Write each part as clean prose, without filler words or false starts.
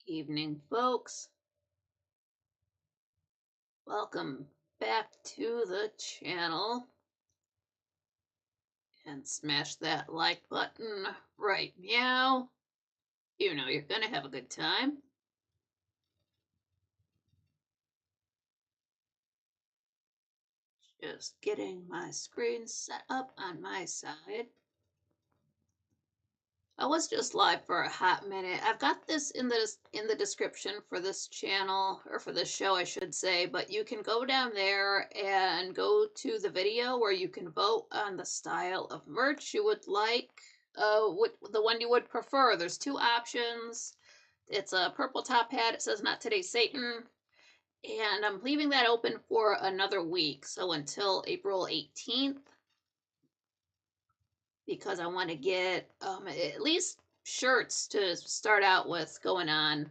Evening, folks. Welcome back to the channel. And smash that like button right now. You know you're gonna have a good time. Just getting my screen set up on my side. I was just live for a hot minute. I've got this in the description for this channel, or for this show I should say, but you can go down there and go to the video where you can vote on the style of merch you would like, the one you would prefer. There's two options. It's a purple top hat. It says "Not Today, Satan," and I'm leaving that open for another week, so until April 18th. Because I want to get at least shirts to start out with going on.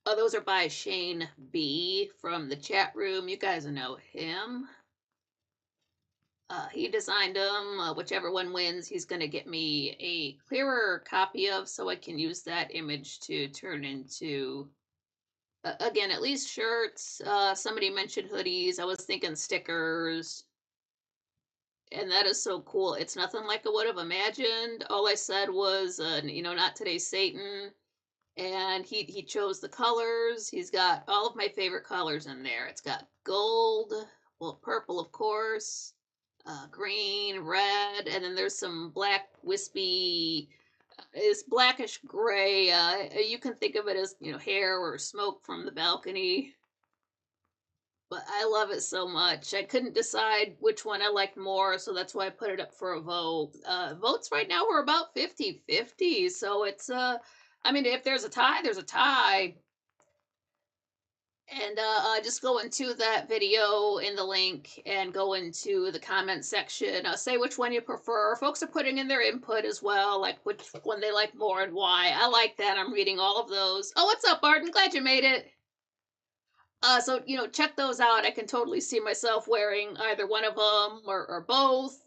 Oh, those are by Shane B from the chat room. You guys know him. He designed them. Whichever one wins, he's going to get me a clearer copy of, so I can use that image to turn into, again, at least shirts. Somebody mentioned hoodies. I was thinking stickers. And that is so cool. It's nothing like I would have imagined. All I said was, "Not today, Satan." And he chose the colors. He's got all of my favorite colors in there. It's got gold, well, purple, of course, green, red, and then there's some black, wispy, it's blackish gray. You can think of it as, hair or smoke from the balcony. But I love it so much. I couldn't decide which one I liked more, so that's why I put it up for a vote. Votes right now are about 50-50, so it's if there's a tie, there's a tie. And just go into that video in the link and go into the comment section. Say which one you prefer. Folks are putting in their input as well, like which one they like more and why. I like that. I'm reading all of those. Oh, what's up, Barton? Glad you made it. So, check those out. I can totally see myself wearing either one of them or both.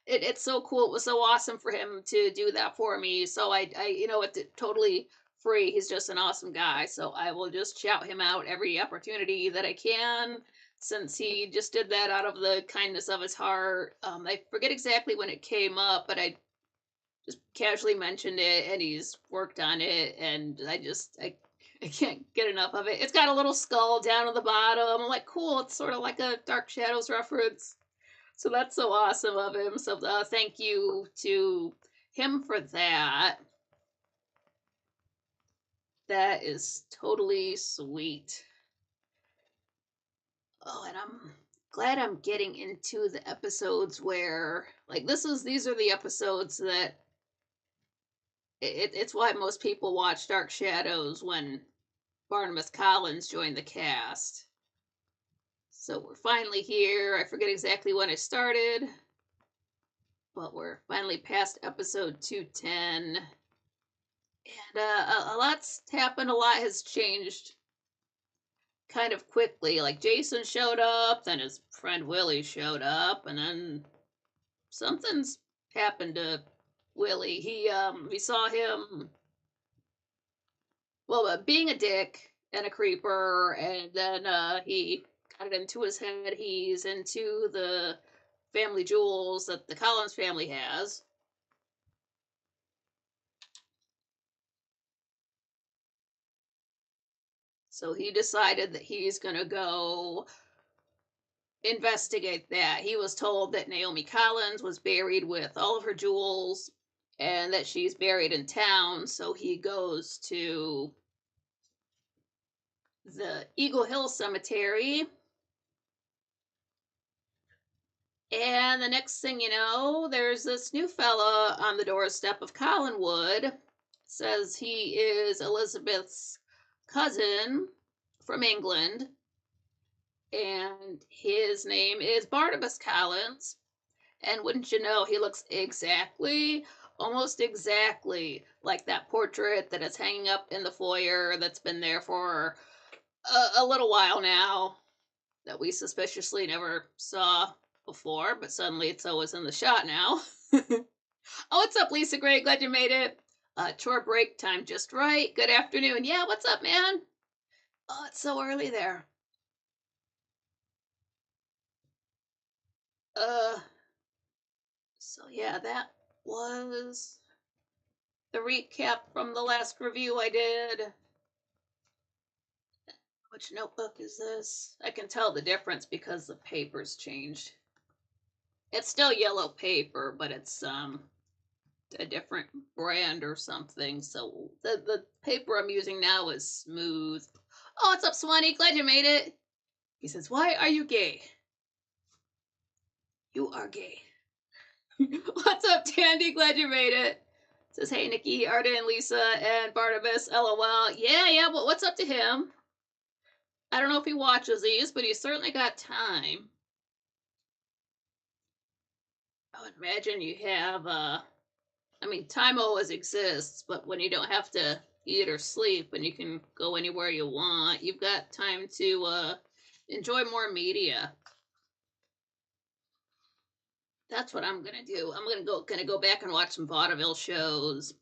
It's so cool. It was so awesome for him to do that for me. So it's totally free. He's just an awesome guy. So I will just shout him out every opportunity that I can, since he just did that out of the kindness of his heart. I forget exactly when it came up, but I just casually mentioned it, and he's worked on it, and I can't get enough of it. It's got a little skull down at the bottom. I'm like, cool. It's sort of like a Dark Shadows reference. So that's so awesome of him. So thank you to him for that. That is totally sweet. Oh, and I'm glad I'm getting into the episodes where, like, these are the episodes that it's why most people watch Dark Shadows when Barnabas Collins joined the cast. So we're finally here. I forget exactly when I started, but we're finally past episode 210. And a lot's happened. A lot has changed kind of quickly. Like, Jason showed up, then his friend Willie showed up, and then something's happened to Willie. We saw him, well, being a dick and a creeper, and then he got it into his head he's into the family jewels that the Collins family has. So he decided that he's going to go investigate that. He was told that Naomi Collins was buried with all of her jewels and that she's buried in town. So he goes to the Eagle Hill Cemetery. And the next thing you know, there's this new fella on the doorstep of Collinwood. Says he is Elizabeth's cousin from England, and his name is Barnabas Collins. And wouldn't you know, he looks almost exactly like that portrait that is hanging up in the foyer that's been there for a little while now, that we suspiciously never saw before, but suddenly it's always in the shot now. Oh, what's up, Lisa Gray? Glad you made it. Chore break time just right. Good afternoon. Yeah, what's up, man? Oh, it's so early there. Uh, so yeah, that was the recap from the last review I did. Which notebook is this? I can tell the difference because the paper's changed. It's still yellow paper, but it's a different brand or something. So the paper I'm using now is smooth. Oh, what's up, Swanee? Glad you made it. He says, "Why are you gay?" You are gay. What's up, Tandy? Glad you made it. Says, "Hey, Nikki, Arden, Lisa, and Barnabas. LOL. Yeah. Well, what's up to him? I don't know if he watches these, but he's certainly got time. I would imagine you have I mean, time always exists, but when you don't have to eat or sleep and you can go anywhere you want, you've got time to enjoy more media. That's what I'm gonna do. I'm gonna go back and watch some vaudeville shows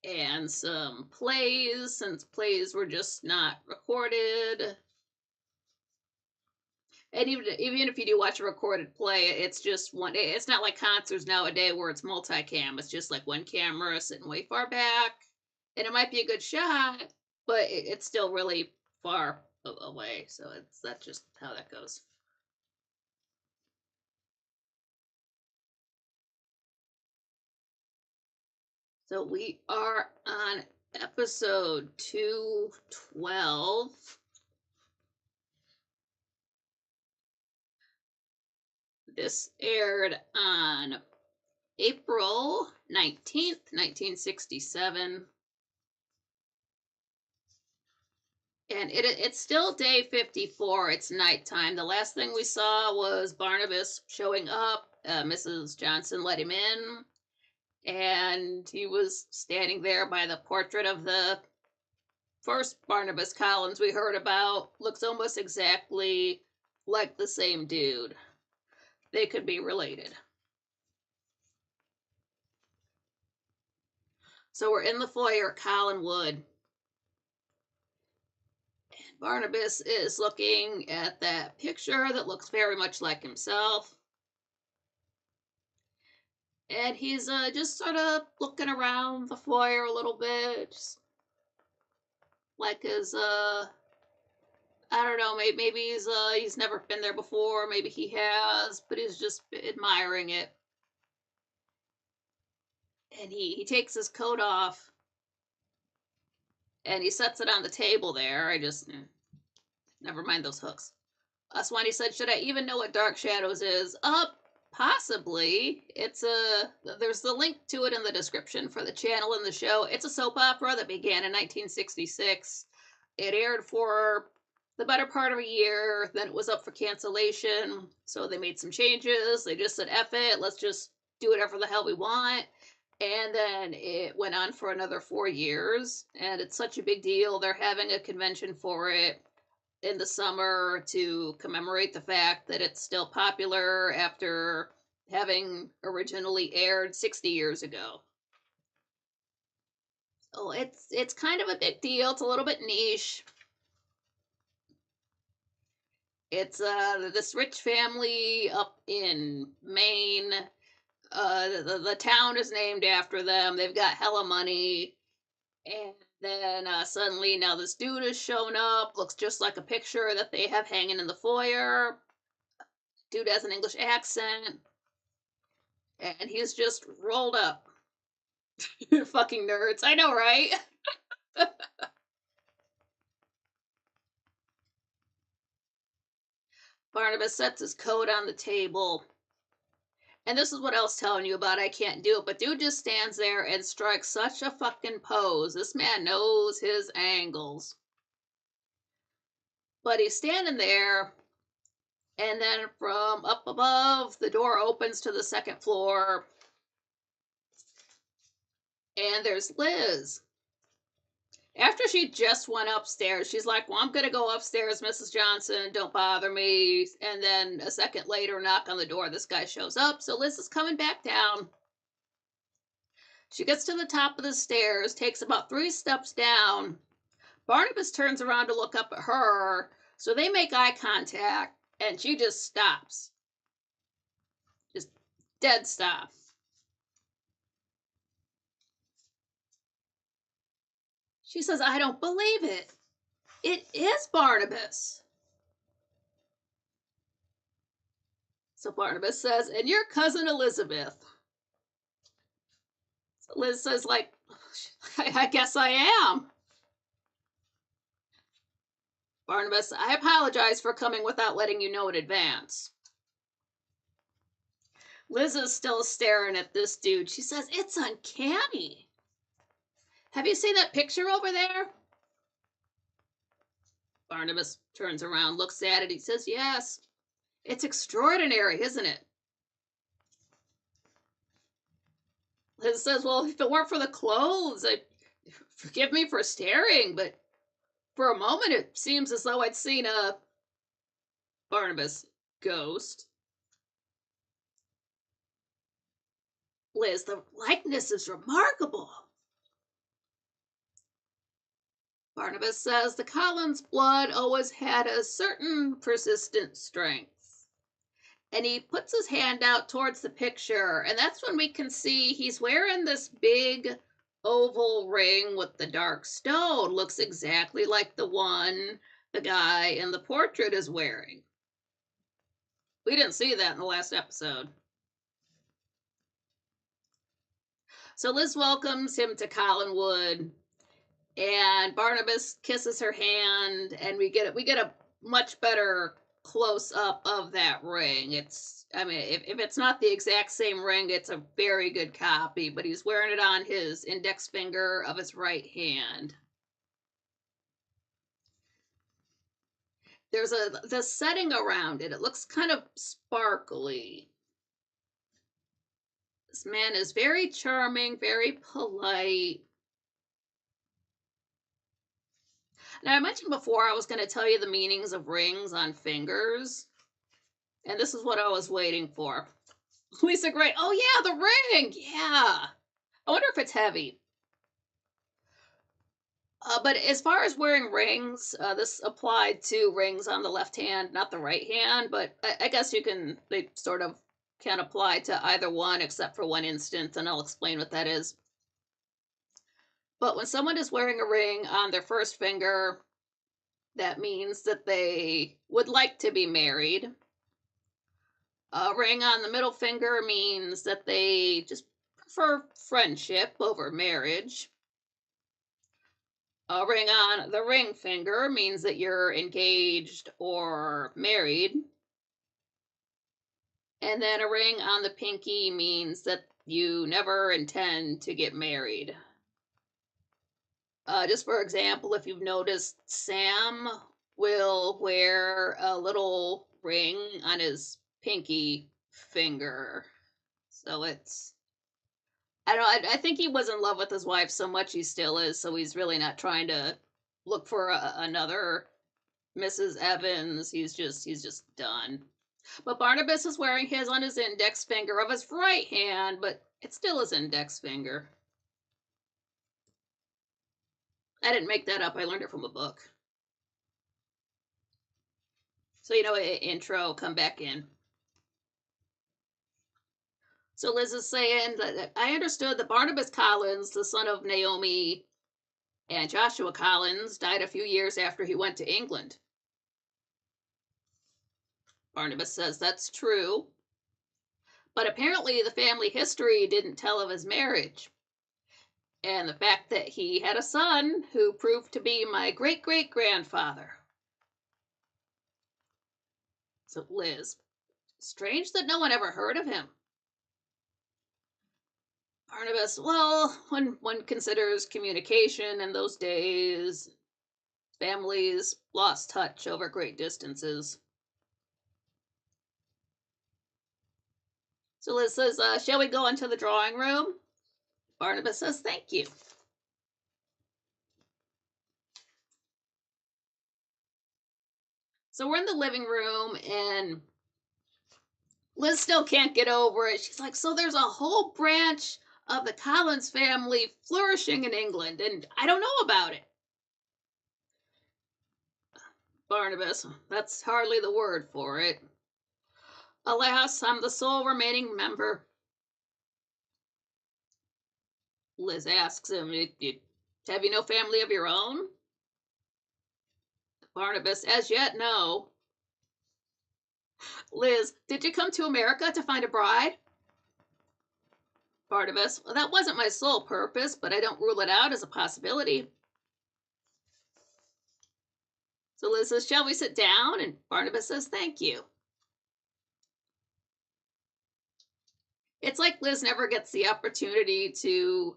and some plays, since plays were just not recorded. And even if you do watch a recorded play, it's just one. It's not like concerts nowadays where it's multicam. It's just like one camera sitting way far back, and it might be a good shot, but it's still really far away. So that's just how that goes. So we are on episode 212. This aired on April 19th, 1967. And it's still day 54. It's nighttime. The last thing we saw was Barnabas showing up. Mrs. Johnson let him in, and he was standing there by the portrait of the first Barnabas Collins we heard about. Looks almost exactly like the same dude. They could be related. So we're in the foyer at Collinwood. Barnabas is looking at that picture that looks very much like himself. And he's just sort of looking around the foyer a little bit, just like his I don't know, maybe he's never been there before, maybe he has, but he's just admiring it. And he takes his coat off and he sets it on the table there. Never mind those hooks. Swanee said, "Should I even know what Dark Shadows is?" Possibly. There's the link to it in the description for the channel and the show. It's a soap opera that began in 1966. It aired for the better part of a year, then it was up for cancellation, so they made some changes. They just said, F it, let's just do whatever the hell we want. And then it went on for another 4 years, and it's such a big deal. They're having a convention for it in the summer to commemorate the fact that it's still popular after having originally aired 60 years ago. So it's kind of a big deal. It's a little bit niche. It's this rich family up in Maine. The town is named after them. They've got hella money. And then suddenly now this dude has shown up. Looks just like a picture that they have hanging in the foyer. Dude has an English accent. And he's just rolled up. Fucking nerds. I know, right? Barnabas sets his coat on the table. And this is what I was telling you about. I can't do it. But dude just stands there and strikes such a fucking pose. This man knows his angles. But he's standing there. And then from up above, the door opens to the second floor. And there's Liz. After she just went upstairs, she's like, "Well, I'm going to go upstairs, Mrs. Johnson. Don't bother me." And then a second later, knock on the door. This guy shows up. So Liz is coming back down. She gets to the top of the stairs, takes about 3 steps down. Barnabas turns around to look up at her, so they make eye contact, and she just stops. Just dead stop. She says, I don't believe it. It is Barnabas. So Barnabas says, and your cousin Elizabeth. So Liz says, like, I guess I am. Barnabas, I apologize for coming without letting you know in advance. Liz is still staring at this dude. She says, it's uncanny. Have you seen that picture over there? Barnabas turns around, looks at it. He says, yes. It's extraordinary, isn't it? Liz says, well, if it weren't for the clothes, forgive me for staring, but for a moment it seems as though I'd seen a Barnabas ghost. Liz, the likeness is remarkable. Barnabas says the Collins blood always had a certain persistent strength. And he puts his hand out towards the picture, and that's when we can see he's wearing this big oval ring with the dark stone. Looks exactly like the one the guy in the portrait is wearing. We didn't see that in the last episode. So Liz welcomes him to Collinwood, and Barnabas kisses her hand, and we get a much better close up of that ring. I mean, if it's not the exact same ring, it's a very good copy, but he's wearing it on his index finger of his right hand. There's the setting around it. It looks kind of sparkly. This man is very charming, very polite. Now, I mentioned before I was going to tell you the meanings of rings on fingers, and this is what I was waiting for. Lisa Gray, oh yeah, the ring, yeah. I wonder if it's heavy. But as far as wearing rings, this applied to rings on the left hand, not the right hand, but I guess they sort of can apply to either one except for one instance, and I'll explain what that is. But when someone is wearing a ring on their first finger, that means that they would like to be married. A ring on the middle finger means that they just prefer friendship over marriage. A ring on the ring finger means that you're engaged or married. And then a ring on the pinky means that you never intend to get married. Just for example, if you've noticed, Sam will wear a little ring on his pinky finger. So I don't know, I think he was in love with his wife so much he still is, so he's really not trying to look for another Mrs. Evans. He's just done. But Barnabas is wearing his on his index finger of his right hand, but it's still his index finger. I didn't make that up. I learned it from a book. So, intro, come back in. So Liz is saying that I understood that Barnabas Collins, the son of Naomi and Joshua Collins, died a few years after he went to England. Barnabas says that's true. But apparently the family history didn't tell of his marriage. And the fact that he had a son who proved to be my great-great-grandfather. So Liz, strange that no one ever heard of him. Barnabas, well, when one considers communication in those days, families lost touch over great distances. So Liz says, shall we go into the drawing room? Barnabas says, thank you. So we're in the living room, and Liz still can't get over it. She's like, so there's a whole branch of the Collins family flourishing in England, and I don't know about it. Barnabas, that's hardly the word for it. Alas, I'm the sole remaining member. Liz asks him, have you no family of your own? Barnabas, as yet, no. Liz, did you come to America to find a bride? Barnabas, well, that wasn't my sole purpose, but I don't rule it out as a possibility. So Liz says, shall we sit down? And Barnabas says, thank you. It's like Liz never gets the opportunity to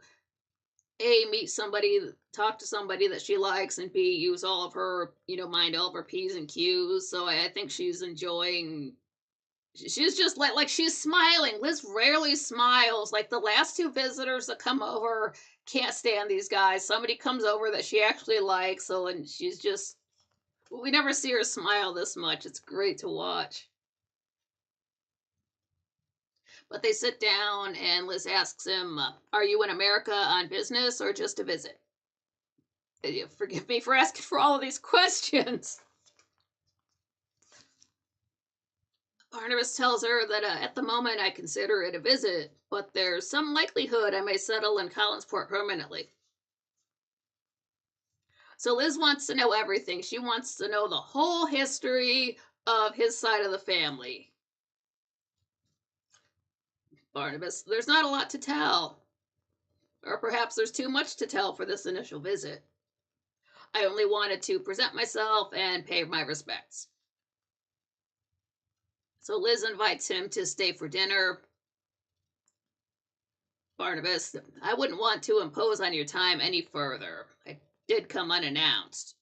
A, meet somebody, talk to somebody that she likes, and B, use all of her, mind all of her P's and Q's. So I think she's enjoying. She's just like she's smiling. Liz rarely smiles. Like the last two visitors that come over can't stand these guys. Somebody comes over that she actually likes, and she's just, we never see her smile this much. It's great to watch. But they sit down and Liz asks him, are you in America on business or just to visit? Forgive me for asking for all of these questions. Barnabas tells her that at the moment I consider it a visit, but there's some likelihood I may settle in Collinsport permanently. So Liz wants to know everything. She wants to know the whole history of his side of the family. Barnabas, there's not a lot to tell. Or perhaps there's too much to tell for this initial visit. I only wanted to present myself and pay my respects. So Liz invites him to stay for dinner. Barnabas, I wouldn't want to impose on your time any further. I did come unannounced.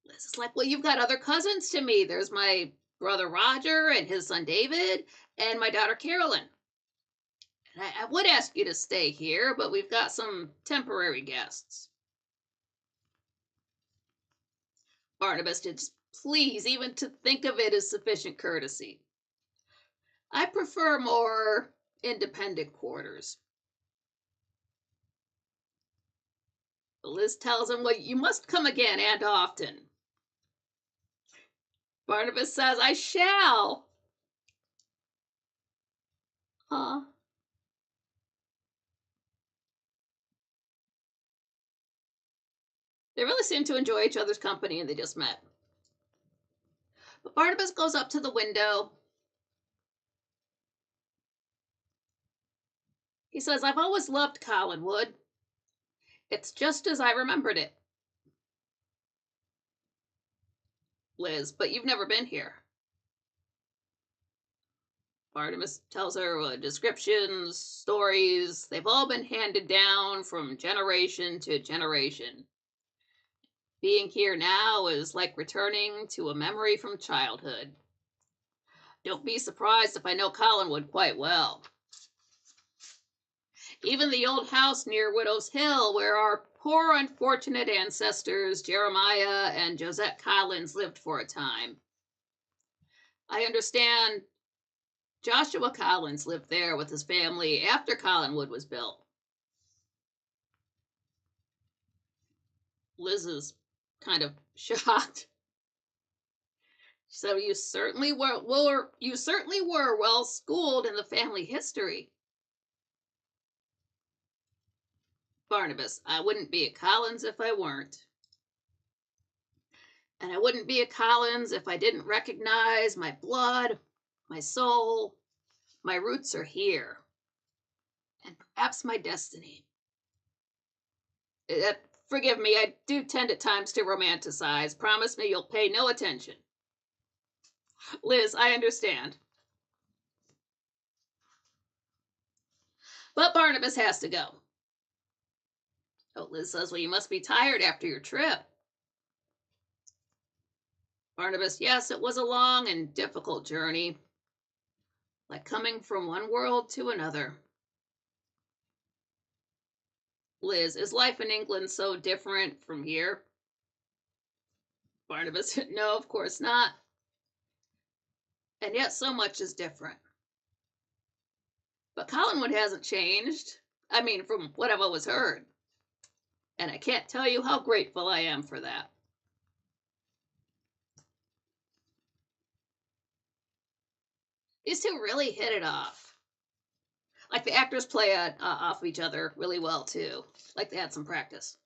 Liz is like, well, you've got other cousins to meet. There's my brother Roger and his son David and my daughter Carolyn. And I would ask you to stay here, but we've got some temporary guests. Barnabas did. Please, even to think of it is sufficient courtesy. I prefer more independent quarters. Liz tells him, well, you must come again and often. Barnabas says, I shall. Huh? They really seem to enjoy each other's company and they just met. But Barnabas goes up to the window. He says, I've always loved Collinwood. It's just as I remembered it. Liz, but you've never been here. Barnabas tells her descriptions, stories. They've all been handed down from generation to generation. Being here now is like returning to a memory from childhood. Don't be surprised if I know Collinwood quite well. Even the old house near Widow's Hill, where our poor unfortunate ancestors, Jeremiah and Josette Collins, lived for a time. I understand Joshua Collins lived there with his family after Collinwood was built. Liz is kind of shocked. So you certainly were well schooled in the family history. Barnabas, I wouldn't be a Collins if I weren't. And I wouldn't be a Collins if I didn't recognize my blood, my soul, my roots are here. And perhaps my destiny. Forgive me, I do tend at times to romanticize. Promise me you'll pay no attention. Liz, I understand. But Barnabas has to go. Oh, Liz says, well, you must be tired after your trip. Barnabas, yes, it was a long and difficult journey, like coming from one world to another. Liz, is life in England so different from here? Barnabas, no, of course not. And yet so much is different. But Collinwood hasn't changed. I mean, from what I've always heard. And I can't tell you how grateful I am for that. These two really hit it off. Like the actors play off of each other really well too. Like they had some practice.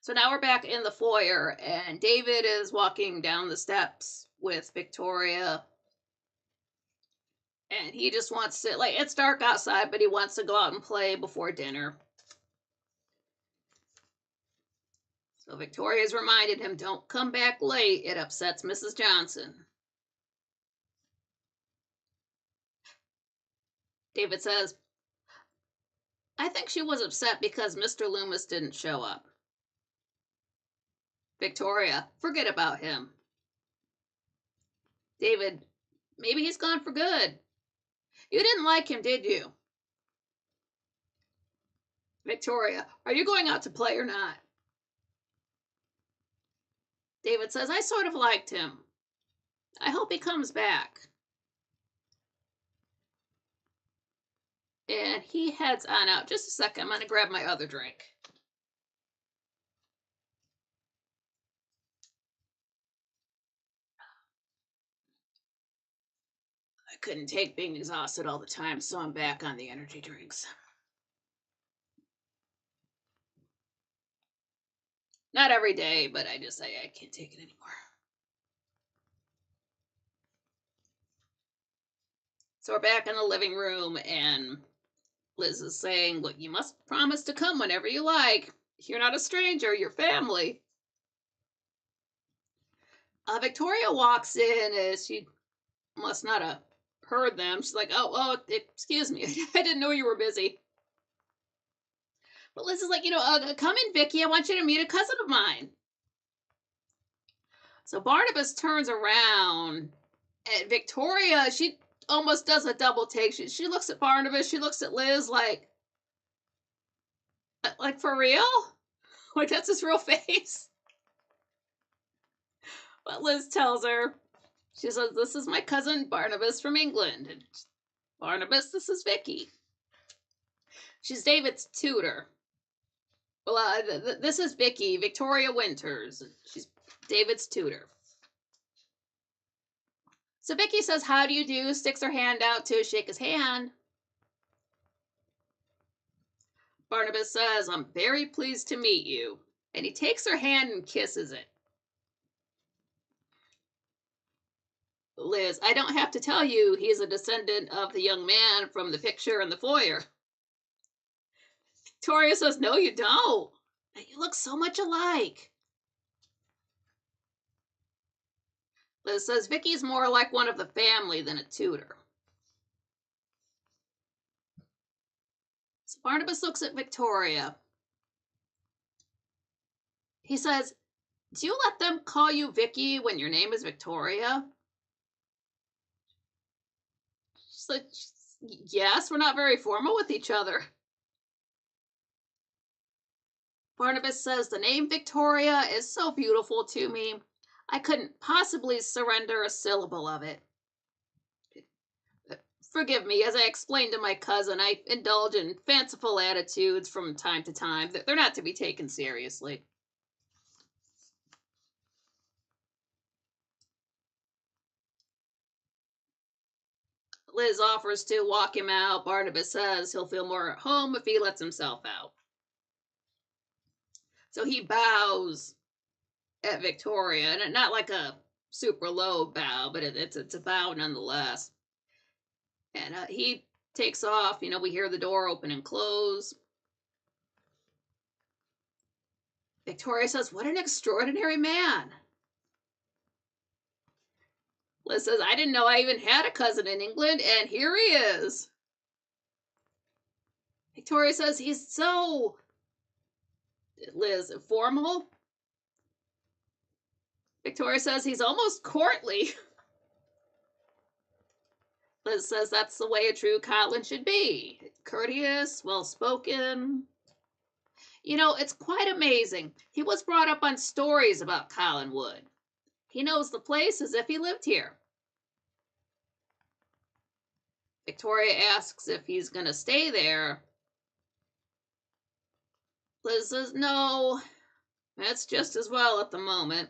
So now we're back in the foyer, and David is walking down the steps with Victoria. And he just wants to, like, it's dark outside, but he wants to go out and play before dinner. So Victoria's reminded him, don't come back late. It upsets Mrs. Johnson. David says, I think she was upset because Mr. Loomis didn't show up. Victoria, forget about him. David, maybe he's gone for good. You didn't like him, did you? Victoria, are you going out to play or not? David says, I sort of liked him. I hope he comes back. And he heads on out. Just a second, I'm going to grab my other drink. I couldn't take being exhausted all the time, so I'm back on the energy drinks. Not every day, but I can't take it anymore. So we're back in the living room, and Liz is saying, look, you must promise to come whenever you like. You're not a stranger, you're family. Victoria walks in, as she must not have heard them. She's like, oh, excuse me. I didn't know you were busy. But Liz is like, come in, Vicky. I want you to meet a cousin of mine. So Barnabas turns around, and Victoria, she almost does a double take. She looks at Barnabas. She looks at Liz like for real? Like that's his real face? But Liz tells her, she says, this is my cousin Barnabas from England. And Barnabas, this is Vicky. She's David's tutor. Well, this is Vicky, Victoria Winters. She's David's tutor. So Vicky says, how do you do? Sticks her hand out to shake his hand. Barnabas says, I'm very pleased to meet you. And he takes her hand and kisses it. Liz, I don't have to tell you he's a descendant of the young man from the picture in the foyer. Victoria says, no, you don't. You look so much alike. Liz says, Vicky's more like one of the family than a tutor. So Barnabas looks at Victoria. He says, do you let them call you Vicky when your name is Victoria? She's like, yes, we're not very formal with each other. Barnabas says, the name Victoria is so beautiful to me. I couldn't possibly surrender a syllable of it. Forgive me, as I explained to my cousin, I indulge in fanciful attitudes from time to time. They're not to be taken seriously. Liz offers to walk him out. Barnabas says he'll feel more at home if he lets himself out. So he bows at Victoria, and not like a super low bow, but it's a bow nonetheless. And he takes off. We hear the door open and close. Victoria says, what an extraordinary man. Liz says, I didn't know I even had a cousin in England, and here he is. Victoria says, he's so, Liz, formal. Victoria says, he's almost courtly. Liz says, that's the way a true Collins should be. Courteous, well-spoken. You know, it's quite amazing. He was brought up on stories about Collinwood. He knows the place as if he lived here. Victoria asks if he's going to stay there. Liz says, no, that's just as well at the moment.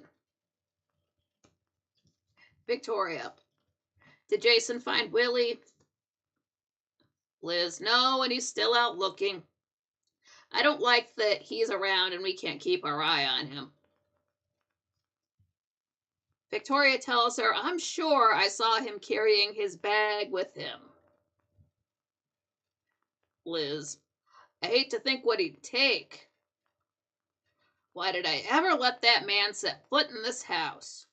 Victoria, did Jason find Willie? Liz, no, and he's still out looking. I don't like that he's around and we can't keep our eye on him. Victoria tells her, I'm sure I saw him carrying his bag with him. Liz, I hate to think what he'd take. Why did I ever let that man set foot in this house?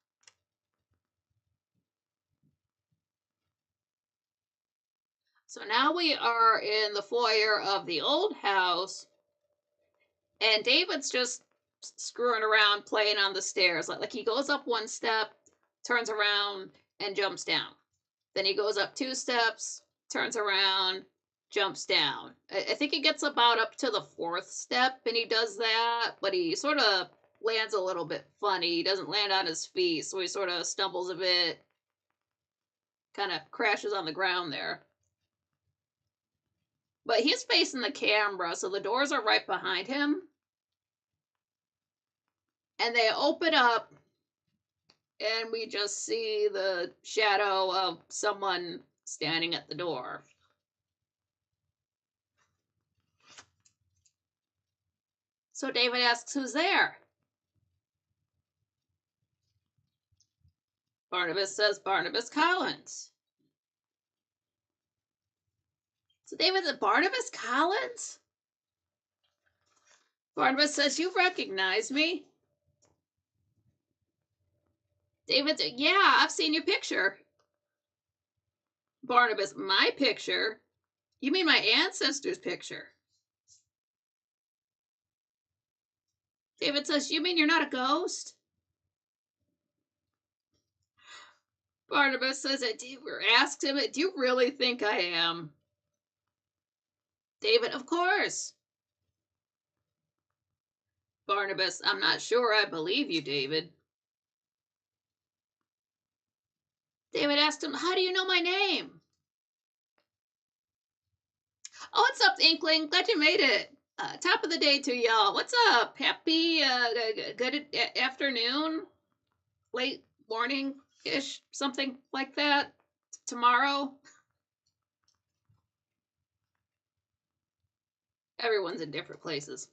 So now we are in the foyer of the old house, and David's just screwing around, playing on the stairs. Like he goes up one step, turns around, and jumps down. Then he goes up 2 steps, turns around, jumps down. I think he gets about up to the 4th step, and he does that, but he sort of lands a little bit funny. He doesn't land on his feet, so he sort of stumbles a bit, kind of crashes on the ground there. But he's facing the camera, so the doors are right behind him. And they open up, and we just see the shadow of someone standing at the door. So David asks, who's there? Barnabas says, Barnabas Collins. So David said, Barnabas Collins? Barnabas says, you recognize me? David said, yeah, I've seen your picture. Barnabas, my picture? You mean my ancestor's picture? David says, you mean you're not a ghost? Barnabas says, asks him, do you really think I am? David, of course. Barnabas, I'm not sure I believe you, David. David asked him, how do you know my name? Oh, what's up, Inkling? Glad you made it. Top of the day to y'all. What's up? Happy good afternoon? Late morning-ish? Something like that? Tomorrow? Everyone's in different places.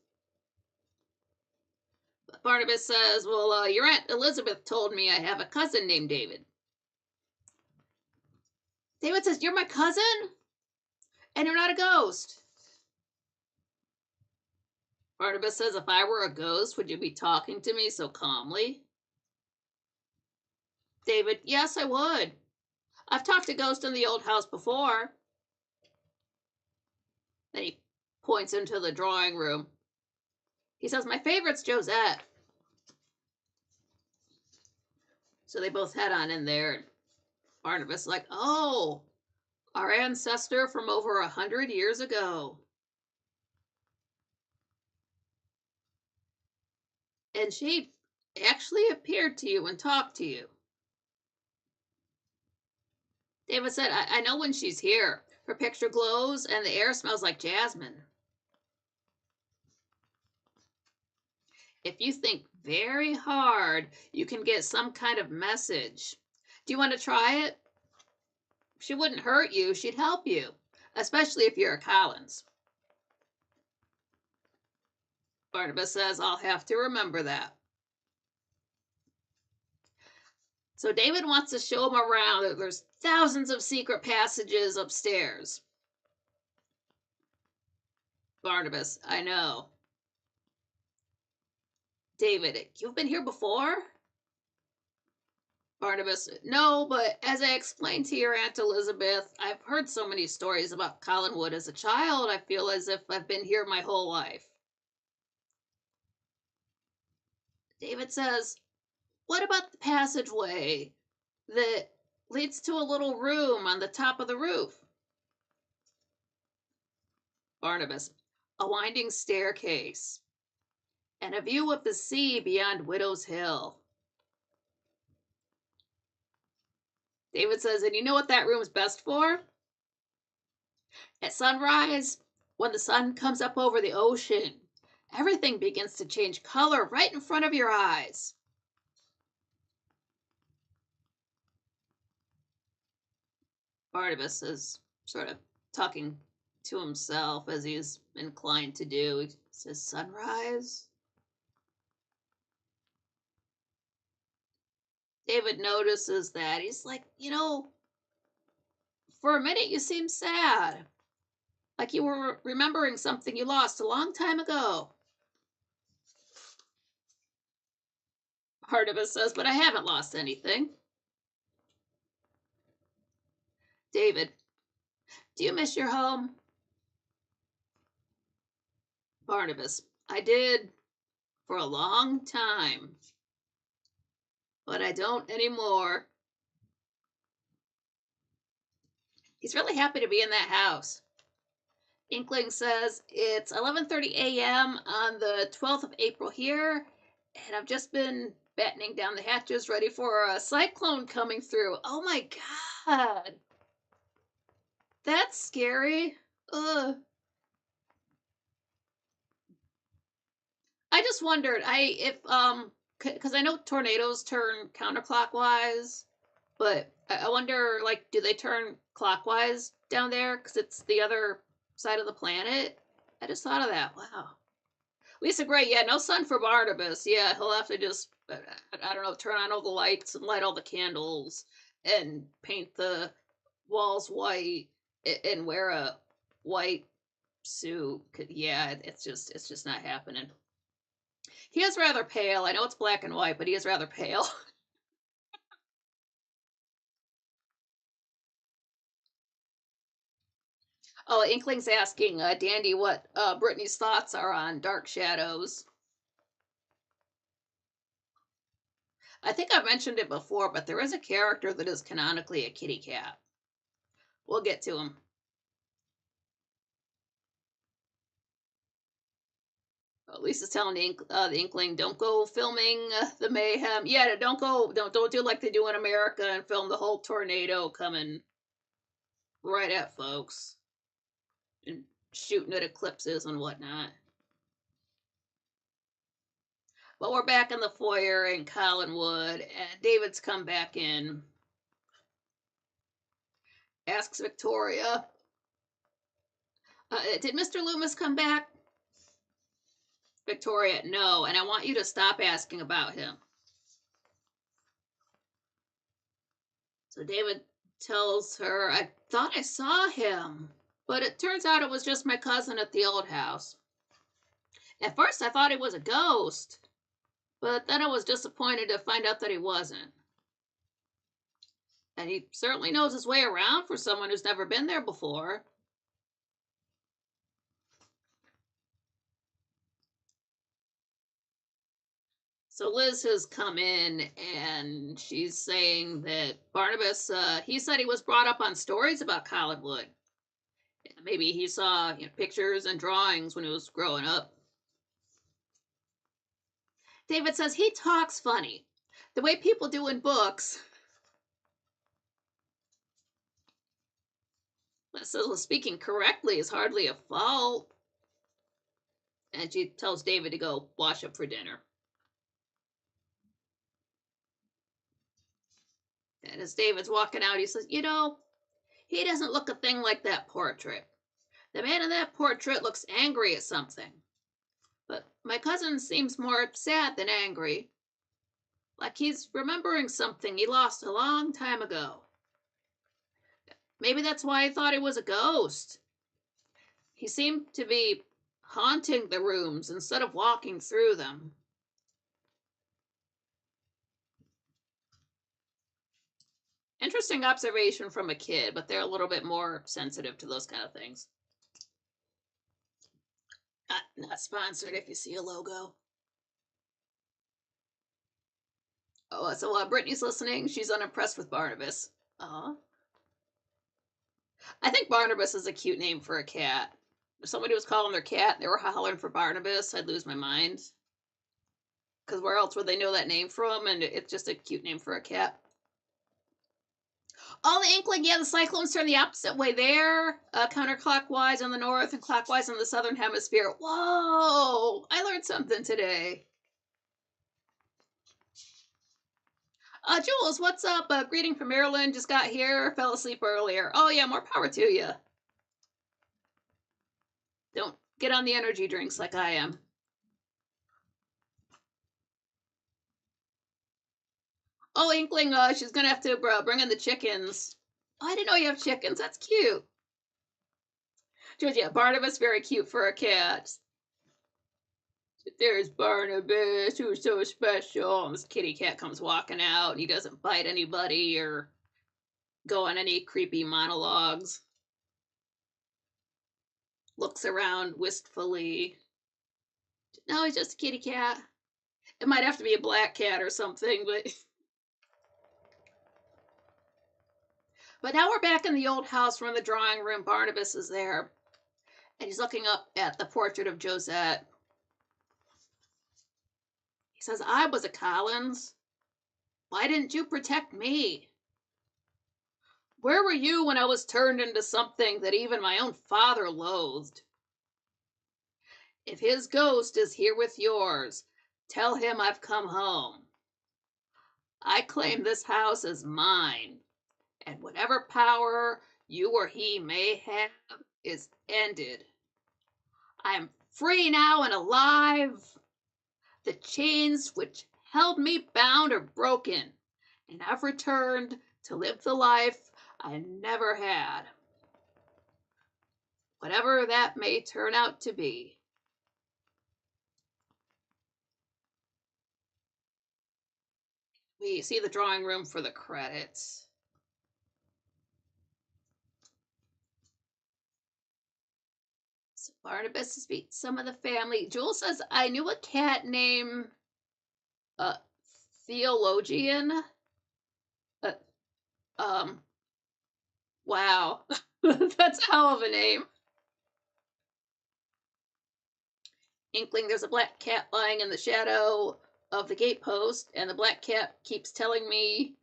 Barnabas says, well, your Aunt Elizabeth told me I have a cousin named David. David says, you're my cousin? And you're not a ghost. Barnabas says, if I were a ghost, would you be talking to me so calmly? David, yes, I would. I've talked to ghosts in the old house before. Then he points into the drawing room. He says, my favorite's Josette. So they both head on in there. Barnabas is like, oh, our ancestor from over 100 years ago. And she actually appeared to you and talked to you. David said, I know when she's here. Her picture glows and the air smells like jasmine. If you think very hard, you can get some kind of message. Do you want to try it? She wouldn't hurt you. She'd help you, especially if you're a Collins. Barnabas says, I'll have to remember that. So David wants to show him around. There's thousands of secret passages upstairs. Barnabas, I know. David, you've been here before? Barnabas, no, but as I explained to your Aunt Elizabeth, I've heard so many stories about Collinwood as a child, I feel as if I've been here my whole life. David says, what about the passageway that leads to a little room on the top of the roof? Barnabas, a winding staircase. and a view of the sea beyond Widow's Hill. David says, and you know what that room's best for? At sunrise, when the sun comes up over the ocean, everything begins to change color right in front of your eyes. Barnabas is sort of talking to himself as he's inclined to do. He says, sunrise? David notices that. He's like, for a minute you seem sad. Like you were remembering something you lost a long time ago. Barnabas says, but I haven't lost anything. David, do you miss your home? Barnabas, I did for a long time, but I don't anymore. He's really happy to be in that house. Inkling says it's 11:30 a.m. on the 12th of April here, and I've just been battening down the hatches ready for a cyclone coming through. Oh my god. That's scary. Ugh. I just wondered, because I know tornadoes turn counterclockwise, but I wonder, like, do they turn clockwise down there? Because it's the other side of the planet. I just thought of that. Wow. Lisa Gray, yeah, no sun for Barnabas. Yeah, he'll have to just, I don't know, turn on all the lights and light all the candles and paint the walls white and wear a white suit. Yeah, it's just not happening. He is rather pale. I know it's black and white, but he is rather pale. Oh, Inkling's asking Dandy what Brittany's thoughts are on Dark Shadows. I think I've mentioned it before, but there is a character that is canonically a kitty cat. We'll get to him. Lisa's telling the Inkling, don't go filming the mayhem. Yeah, don't do like they do in America and film the whole tornado coming right at folks and shooting at eclipses and whatnot. But we're back in the foyer in Collinwood, and David's come back in. Asks Victoria, did Mr. Loomis come back? Victoria, no, and I want you to stop asking about him. So David tells her, I thought I saw him, but it turns out it was just my cousin at the old house. At first I thought he was a ghost, but then I was disappointed to find out that he wasn't. And he certainly knows his way around for someone who's never been there before. So Liz has come in and she's saying that Barnabas, he said he was brought up on stories about Collinwood. Maybe he saw pictures and drawings when he was growing up. David says he talks funny, the way people do in books. Liz says, well, speaking correctly is hardly a fault. And she tells David to go wash up for dinner. And as David's walking out, he says, he doesn't look a thing like that portrait. The man in that portrait looks angry at something. But my cousin seems more sad than angry. Like he's remembering something he lost a long time ago. Maybe that's why I thought he was a ghost. He seemed to be haunting the rooms instead of walking through them. Interesting observation from a kid, but they're a little bit more sensitive to those kind of things. Not sponsored if you see a logo. Oh, so Brittany's listening. She's unimpressed with Barnabas. Aw. I think Barnabas is a cute name for a cat. If somebody was calling their cat and they were hollering for Barnabas, I'd lose my mind. Because where else would they know that name from? And it's just a cute name for a cat. Oh, the Inkling, yeah, the cyclones turn the opposite way there, counterclockwise in the north and clockwise in the southern hemisphere. Whoa, I learned something today. Jules, what's up? Greeting from Maryland, just got here, fell asleep earlier. Oh, yeah, more power to you. Don't get on the energy drinks like I am. Oh, Inkling, she's gonna have to bring in the chickens. Oh, I didn't know you have chickens. That's cute. George, yeah, Barnabas, very cute for a cat. There's Barnabas, who's so special. And this kitty cat comes walking out, and he doesn't bite anybody or go on any creepy monologues. Looks around wistfully. No, he's just a kitty cat. It might have to be a black cat or something, but. But now we're back in the old house. We're in the drawing room. Barnabas is there, and he's looking up at the portrait of Josette. He says, I was a Collins. Why didn't you protect me? Where were you when I was turned into something that even my own father loathed? If his ghost is here with yours, tell him I've come home. I claim this house as mine, and whatever power you or he may have is ended. I am free now and alive. The chains which held me bound are broken, and I've returned to live the life I never had. Whatever that may turn out to be. We see the drawing room for the credits. So Barnabas has beat some of the family. Jules says, I knew a cat named Theologian. Uh, wow. That's a hell of a name. Inkling, there's a black cat lying in the shadow of the gatepost, and the black cat keeps telling me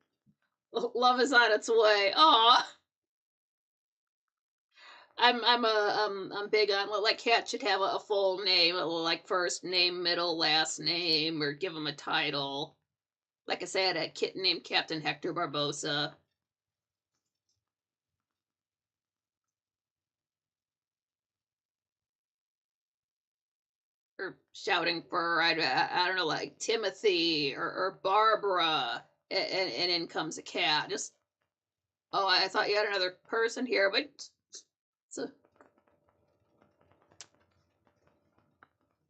love is on its way. Aw. I'm big on like cats should have a full name, like first name, middle, last name, or give them a title. Like I said, a kitten named Captain Hector Barbosa. Or shouting for I don't know, like Timothy or Barbara, and in comes a cat. Just oh, I thought you had another person here, but so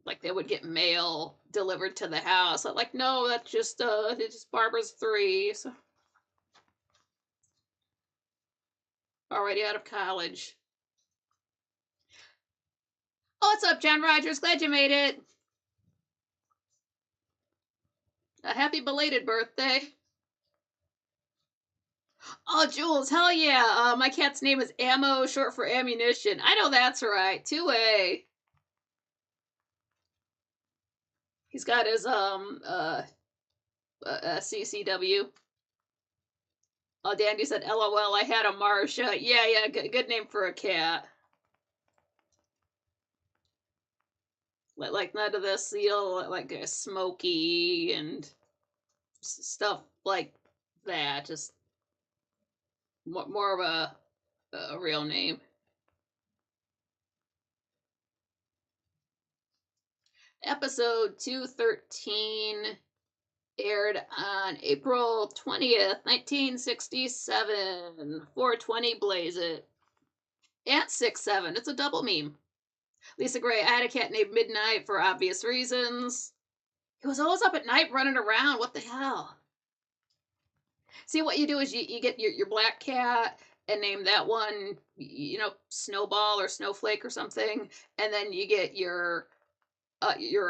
like they would get mail delivered to the house. I'm like, no, that's just it's just Barbara's 3. So already out of college. Oh, what's up, John Rogers? Glad you made it. A happy belated birthday. Oh, Jules, hell yeah. My cat's name is Ammo, short for ammunition. I know that's right. 2A. He's got his CCW. Oh, Dandy said, LOL, I had a Marsha. Yeah, good name for a cat. Like none of this, like Smokey and stuff like that. Just more of a real name. Episode 213 aired on April 20th, 1967. 420 Blaze It. And 6-7. It's a double meme. Lisa Gray, I had a cat named Midnight for obvious reasons. He was always up at night running around. What the hell? See, what you do is you get your black cat and name that one, Snowball or Snowflake or something. And then you get your you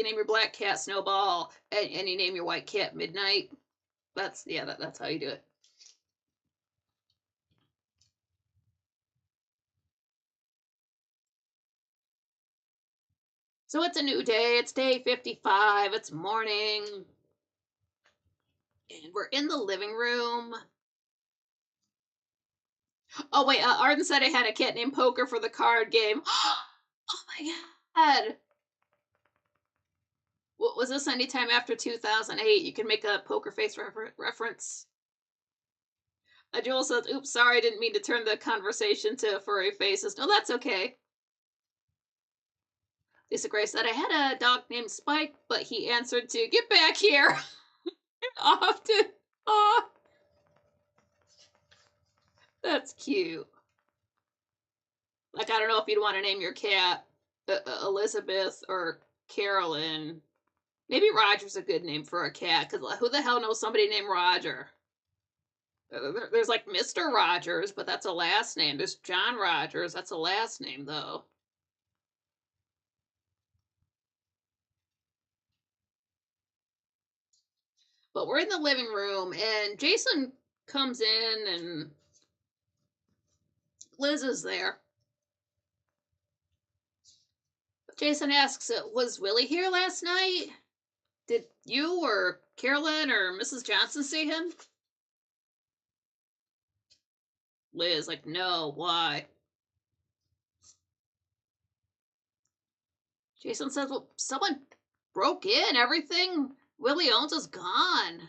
name your black cat Snowball, and you name your white cat Midnight. That's how you do it. So it's a new day. It's day 55. It's morning. And we're in the living room. Oh, wait. Arden said I had a cat named Poker for the card game. Oh, my God. What was this? Anytime after 2008, you can make a poker face reference. Jewel says, oops, sorry, I didn't mean to turn the conversation to furry faces. No, that's okay. Lisa Gray said, I had a dog named Spike, but he answered to, get back here. Often. Aw. That's cute. Like, I don't know if you'd want to name your cat Elizabeth or Carolyn. Maybe Roger's a good name for a cat, because who the hell knows somebody named Roger? There's like Mr. Rogers, but that's a last name. There's John Rogers. That's a last name, though. But we're in the living room, and Jason comes in, and Liz is there. Jason asks, was Willie here last night? Did you or Carolyn or Mrs. Johnson see him? Liz, like, no, why? Jason says, well, someone broke in. Everything Willie owns is gone.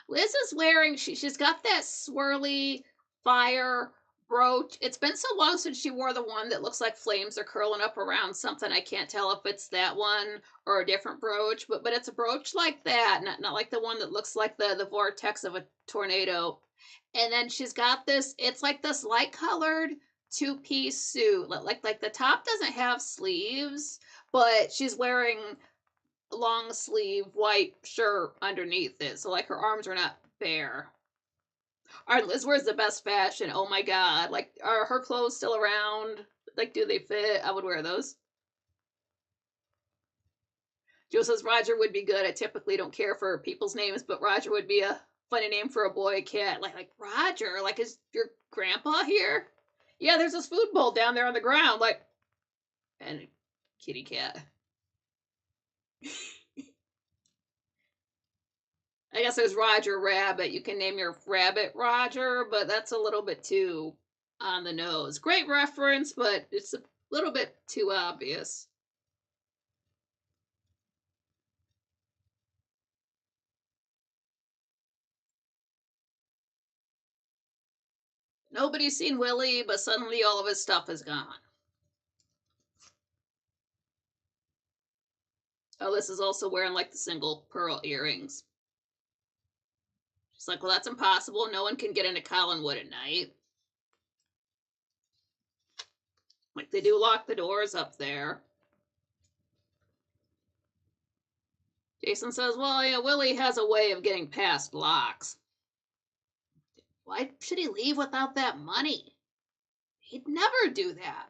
Liz is wearing, she's got that swirly fire brooch. It's been so long since she wore the one that looks like flames are curling up around something. I can't tell if it's that one or a different brooch, but it's a brooch like that, not like the one that looks like the vortex of a tornado. And then she's got this, it's like this light colored two-piece suit. Like the top doesn't have sleeves, but she's wearing long sleeve white shirt underneath it. So like her arms are not bare. Our Liz wears the best fashion. Oh my god. Like, are her clothes still around? Like, do they fit? I would wear those. Joe says Roger would be good. I typically don't care for people's names, but Roger would be a funny name for a boy cat. Like Roger. Like, is your grandpa here? Yeah, there's this food bowl down there on the ground. Like, and kitty cat. I guess there's Roger Rabbit. You can name your rabbit Roger, but that's a little bit too on the nose. Great reference, but it's a little bit too obvious. Nobody's seen Willie, but suddenly all of his stuff is gone. Oh, this is also wearing like the single pearl earrings. She's like, well, that's impossible. No one can get into Collinwood at night. Like, they do lock the doors up there. Jason says, well, yeah, Willie has a way of getting past locks. Why should he leave without that money? He'd never do that.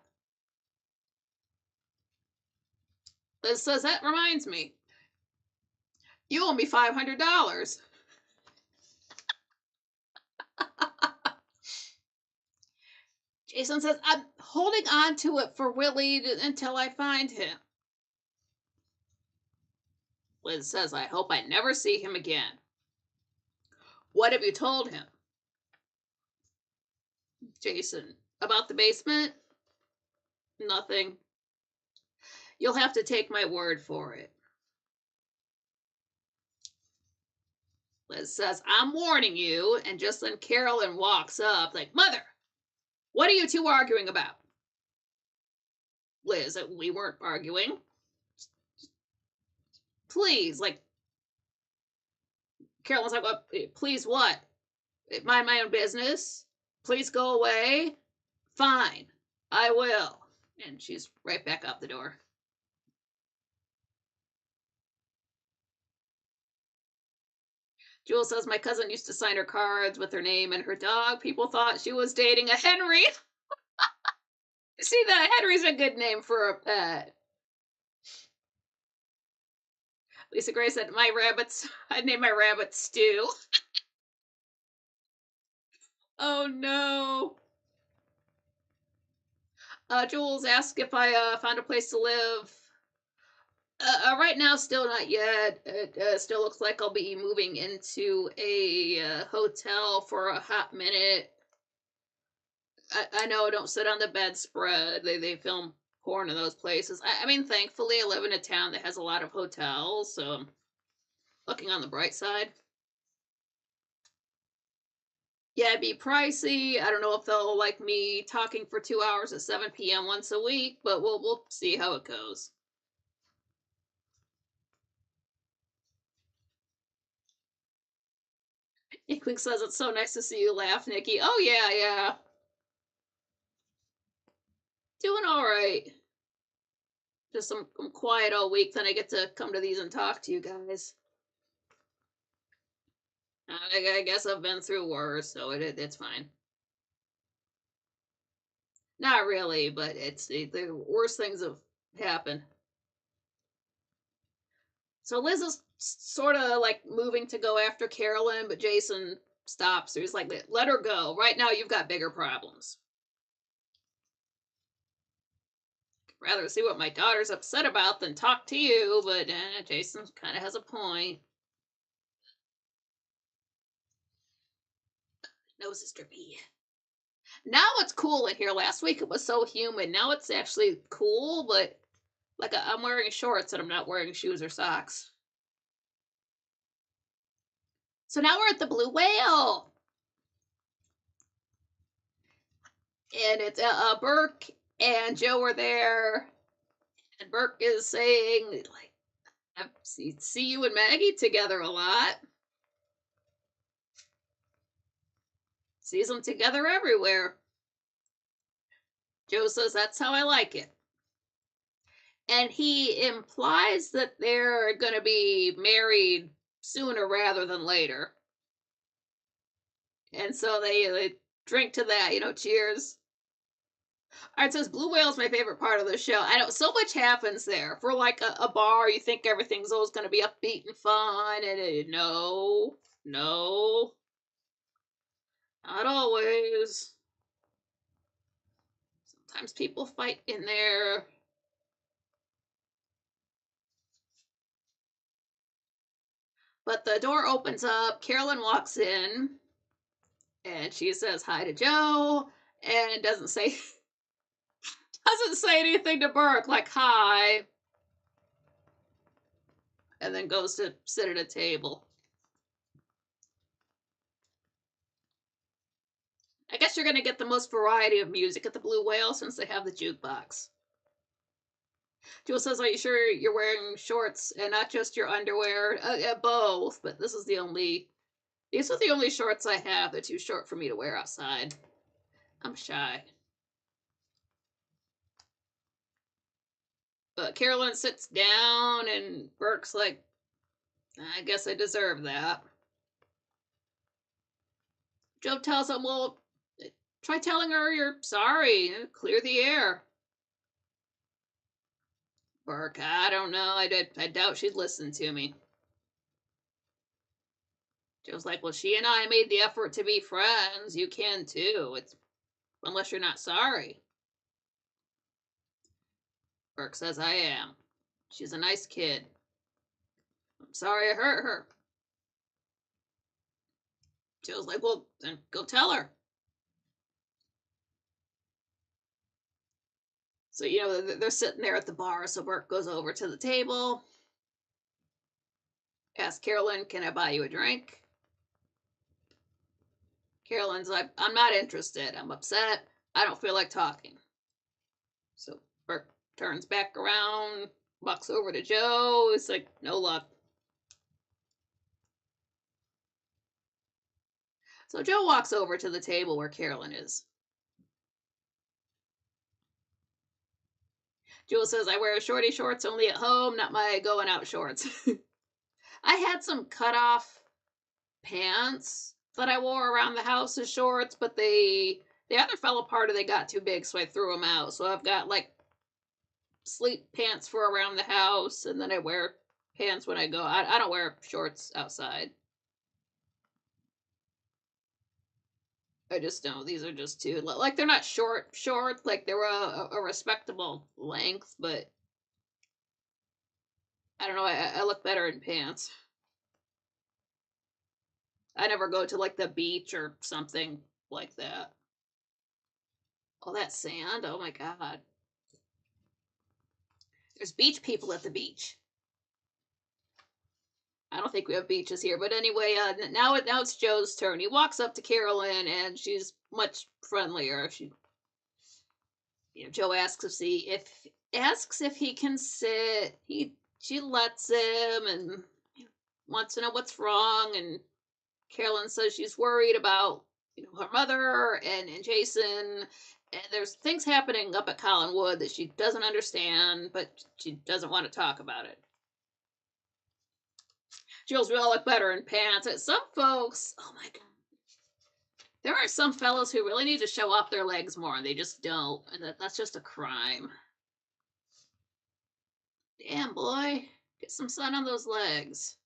Liz says, that reminds me. You owe me $500. Jason says, I'm holding on to it for Willie until I find him. Liz says, I hope I never see him again. What have you told him? Jason, about the basement? Nothing. You'll have to take my word for it. Liz says, I'm warning you. And just then Carolyn walks up like, Mother, what are you two arguing about? Liz, we weren't arguing. Please, like, Carolyn's like, well, please what? Mind my own business? Please go away? Fine, I will. And she's right back out the door. Jewel says, my cousin used to sign her cards with her name and her dog. People thought she was dating a Henry. See, that Henry's a good name for a pet. Lisa Gray said, I'd name my rabbit Stew. Oh no. Jules asked if I found a place to live. Right now, still not yet. It still looks like I'll be moving into a hotel for a hot minute. I know, don't sit on the bedspread. They film porn in those places. I mean, thankfully, I live in a town that has a lot of hotels, so I'm looking on the bright side. Yeah, it'd be pricey. I don't know if they'll like me talking for 2 hours at 7 p.m. once a week, but we'll see how it goes. Inkling says it's so nice to see you laugh, Nikki. Oh yeah, yeah. Doing all right. Just I'm quiet all week, then I get to come to these and talk to you guys. I guess I've been through worse, so it's fine. Not really, but the worst things have happened. So Liz is sort of like moving to go after Carolyn, but Jason stops her. He's like, let her go. Right now, you've got bigger problems. Rather see what my daughter's upset about than talk to you, but Jason kind of has a point. Nose is drippy. Now it's cool in here. Last week it was so humid. Now it's actually cool, but like I'm wearing shorts and I'm not wearing shoes or socks. So now we're at the Blue Whale. And it's Burke and Joe are there. And Burke is saying, like, I see you and Maggie together a lot. Sees them together everywhere. Joe says, that's how I like it. And he implies that they're going to be married sooner rather than later. And so they drink to that, cheers. All right, says Blue Whale's my favorite part of the show. I know so much happens there. For like a bar, you think everything's always going to be upbeat and fun, and no, not always. Sometimes people fight in there. But the door opens up. Carolyn walks in, and she says hi to Joe, and doesn't say anything to Burke, like hi, and then goes to sit at a table. I guess you're going to get the most variety of music at the Blue Whale since they have the jukebox. Jewel says, are you sure you're wearing shorts and not just your underwear? Both, but these are the only shorts I have. They're too short for me to wear outside. I'm shy. But Carolyn sits down and Burke's like, I guess I deserve that. Joe tells him, well, try telling her you're sorry. Clear the air. Burke, I don't know. I doubt she'd listen to me. Joe's like, well, she and I made the effort to be friends. You can too. Unless you're not sorry. Burke says, I am. She's a nice kid. I'm sorry I hurt her. Joe's like, well, then go tell her. So, they're sitting there at the bar, so Burke goes over to the table, asks Carolyn, can I buy you a drink? Carolyn's like, I'm not interested. I'm upset. I don't feel like talking. So Burke turns back around, walks over to Joe. It's like, no luck. So Joe walks over to the table where Carolyn is. Joe says, I wear shorty shorts only at home, not my going out shorts. I had some cutoff pants that I wore around the house as shorts, but the other fell apart or they got too big, so I threw them out. So I've got like sleep pants for around the house, and then I wear pants when I go. I don't wear shorts outside. I just don't. These are just too like they're not short. Like they were a respectable length, but I don't know. I look better in pants. I never go to like the beach or something like that. All that sand. Oh my god. There's beach people at the beach. I don't think we have beaches here, but anyway, now it's Joe's turn. He walks up to Carolyn, and she's much friendlier. Joe asks if he can sit. She lets him and wants to know what's wrong. And Carolyn says she's worried about her mother and Jason. And there's things happening up at Collinwood that she doesn't understand, but she doesn't want to talk about it. Jill's will look better in pants. Some folks, oh my god, there are some fellows who really need to show off their legs more, and they just don't, and that's just a crime. Damn, boy, get some sun on those legs.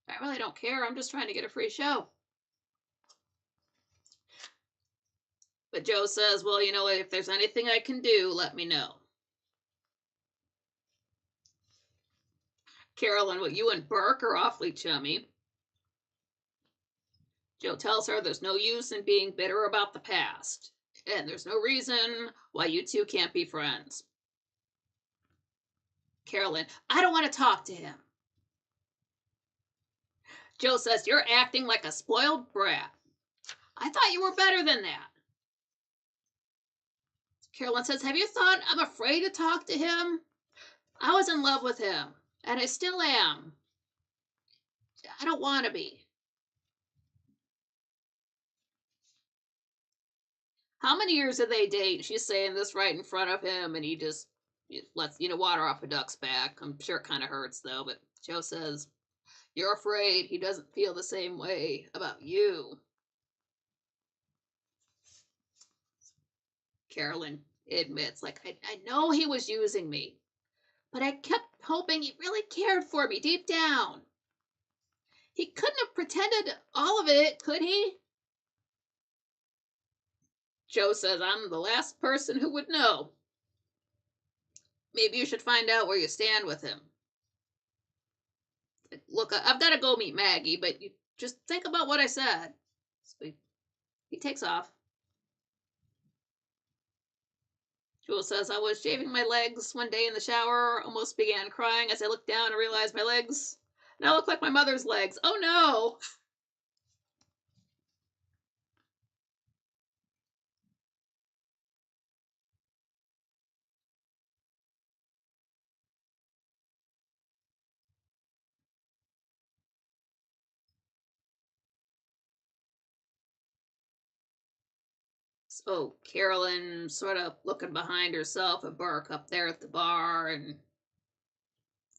I really don't care. I'm just trying to get a free show. But Joe says, well, if there's anything I can do, let me know. Carolyn, well, you and Burke are awfully chummy. Joe tells her there's no use in being bitter about the past, and there's no reason why you two can't be friends. Carolyn, I don't want to talk to him. Joe says, you're acting like a spoiled brat. I thought you were better than that. Carolyn says, have you thought I'm afraid to talk to him? I was in love with him, and I still am. I don't want to be. How many years did they date? She's saying this right in front of him, and he just lets water off a duck's back. I'm sure it kind of hurts, though, but Joe says, you're afraid he doesn't feel the same way about you. Carolyn admits, I know he was using me, but I kept hoping he really cared for me deep down. He couldn't have pretended all of it, could he? Joe says, I'm the last person who would know. Maybe you should find out where you stand with him. Look, I've got to go meet Maggie, but you just think about what I said. So he takes off. Joel says, I was shaving my legs one day in the shower, almost began crying as I looked down and realized my legs now look like my mother's legs. Oh no! So Carolyn sort of looking behind herself at Burke up there at the bar, and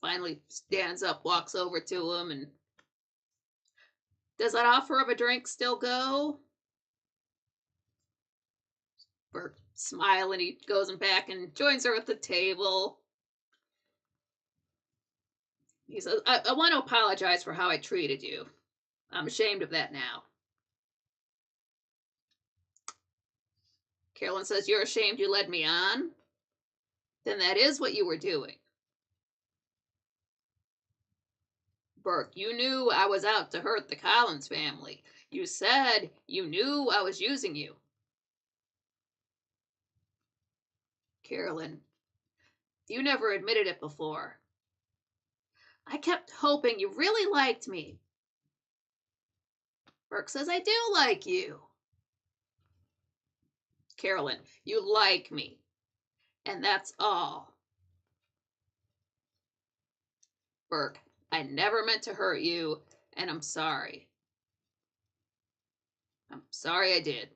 finally stands up, walks over to him, and does that offer of a drink still go? Burke smiling, he goes back and joins her at the table. He says, I want to apologize for how I treated you. I'm ashamed of that now. Carolyn says, you're ashamed you led me on? Then that is what you were doing. Burke, you knew I was out to hurt the Collins family. You said you knew I was using you. Carolyn, you never admitted it before. I kept hoping you really liked me. Burke says, I do like you. Carolyn, you like me. And that's all. Burke, I never meant to hurt you, and I'm sorry. I'm sorry I did.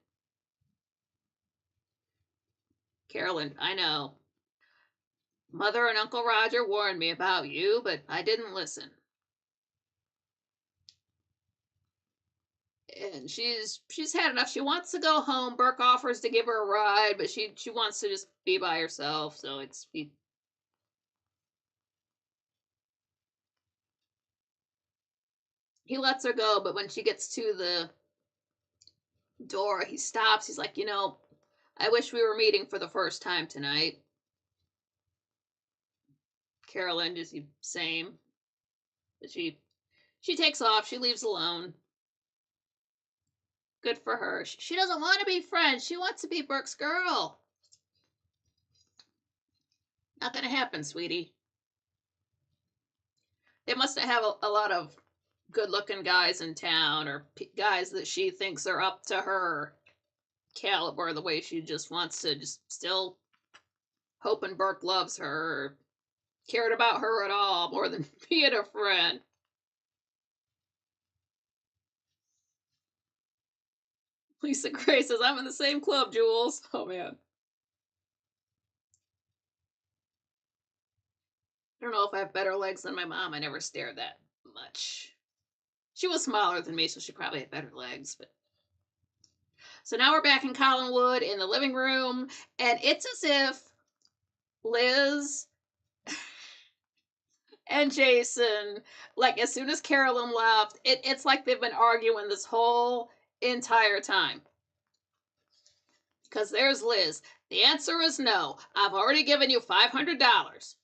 Carolyn, I know. Mother and Uncle Roger warned me about you, but I didn't listen. And she's had enough. She wants to go home. Burke offers to give her a ride, but she wants to just be by herself. So he lets her go, but when she gets to door. He stops. He's like, I wish we were meeting for the first time tonight. Carolyn is the same. But she takes off. She leaves alone. Good for her. She doesn't want to be friends. She wants to be Burke's girl. Not gonna happen, sweetie. They must have a lot of good-looking guys in town, or guys that she thinks are up to her caliber, the way she just wants to just still hoping Burke loves her, or cared about her at all, more than being a friend. Lisa Gray says, I'm in the same club, Jules. Oh, man. I don't know if I have better legs than my mom. I never stared that much. She was smaller than me, so she probably had better legs. But so now we're back in Collinwood in the living room, and it's as if Liz and Jason, like as soon as Carolyn left, it's like they've been arguing this whole entire time. Because there's Liz. The answer is no. I've already given you $500.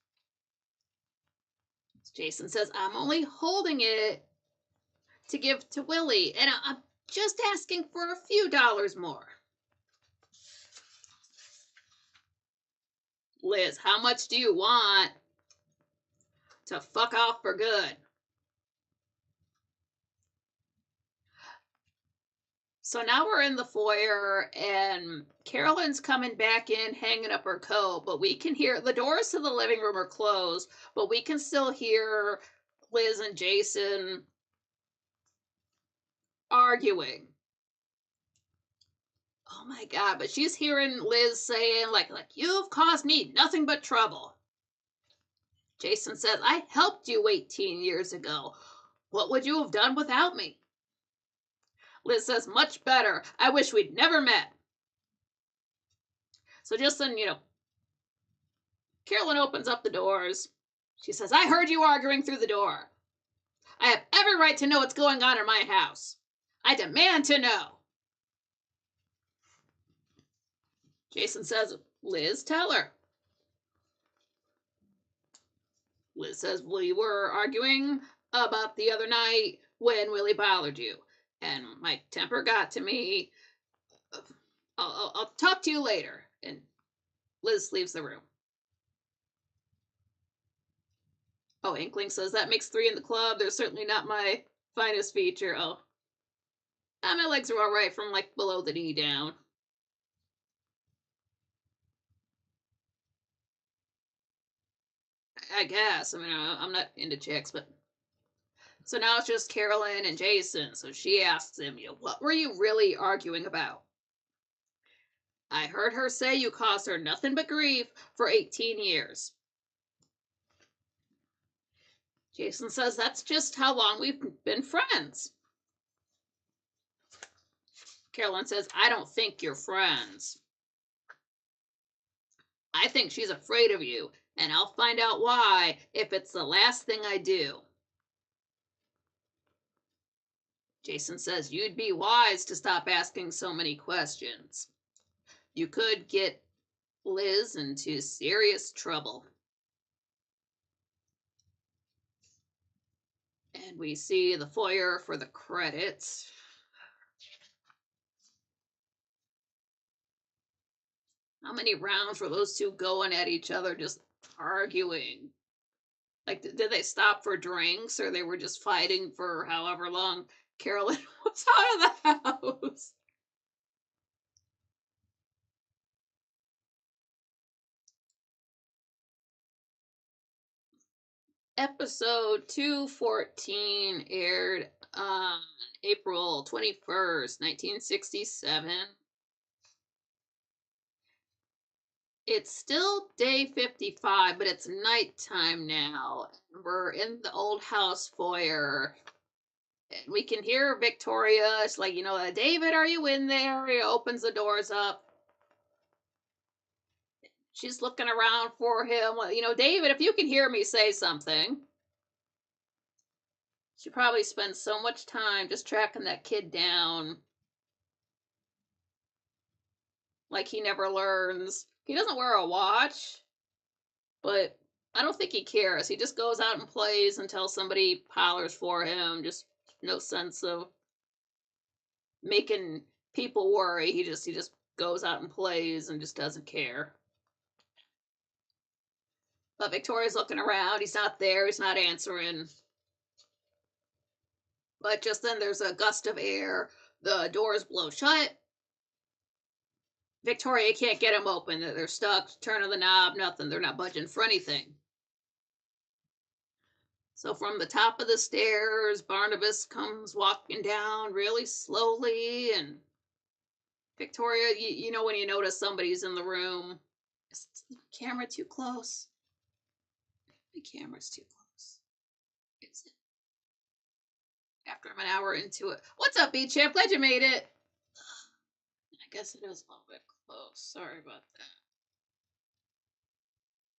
Jason says, I'm only holding it to give to Willie, and I'm just asking for a few dollars more. Liz, how much do you want to fuck off for good? So now we're in the foyer, and Carolyn's coming back in, hanging up her coat, but we can hear the doors to the living room are closed, but we can still hear Liz and Jason arguing. Oh my God, but she's hearing Liz saying, like, you've caused me nothing but trouble. Jason says, I helped you 18 years ago. What would you have done without me? Liz says, much better. I wish we'd never met. So just then, Carolyn opens up the doors. She says, I heard you arguing through the door. I have every right to know what's going on in my house. I demand to know. Jason says, Liz, tell her. Liz says, we were arguing about the other night when Willie bothered you, and my temper got to me. I'll talk to you later. And Liz leaves the room. Oh, Inkling says, that makes 3 in the club. They're certainly not my finest feature. Oh. My legs are all right from like below the knee down. I guess. I mean, I'm not into chicks, but. So now it's just Carolyn and Jason. So she asks him, what were you really arguing about? I heard her say you caused her nothing but grief for 18 years. Jason says that's just how long we've been friends. Carolyn says, I don't think you're friends. I think she's afraid of you, and I'll find out why if it's the last thing I do. Jason says, you'd be wise to stop asking so many questions. You could get Liz into serious trouble. And we see the foyer for the credits. How many rounds were those two going at each other, just arguing? Like, did they stop for drinks, or they were just fighting for however long Carolyn was out of the house? Episode 214 aired on April 21st, 1967. It's still day 55, but it's nighttime now. We're in the old house foyer. And we can hear Victoria. It's like, David, are you in there? He opens the doors up. She's looking around for him. Well, David, if you can hear me, say something. She probably spends so much time just tracking that kid down. Like he never learns. He doesn't wear a watch, but I don't think he cares. He just goes out and plays until somebody hollers for him. Just no sense of making people worry. He just goes out and plays and just doesn't care. But Victoria's looking around. He's not there. He's not answering. But just then there's a gust of air. The doors blow shut. Victoria can't get them open. They're stuck. Turning the knob, nothing. They're not budging for anything. So from the top of the stairs, Barnabas comes walking down really slowly, and Victoria, you know when you notice somebody's in the room. Is the camera too close? The camera's too close. Is it? After I'm an hour into it. What's up, B-Champ? Glad you made it. I guess it is a little bit close. Sorry about that.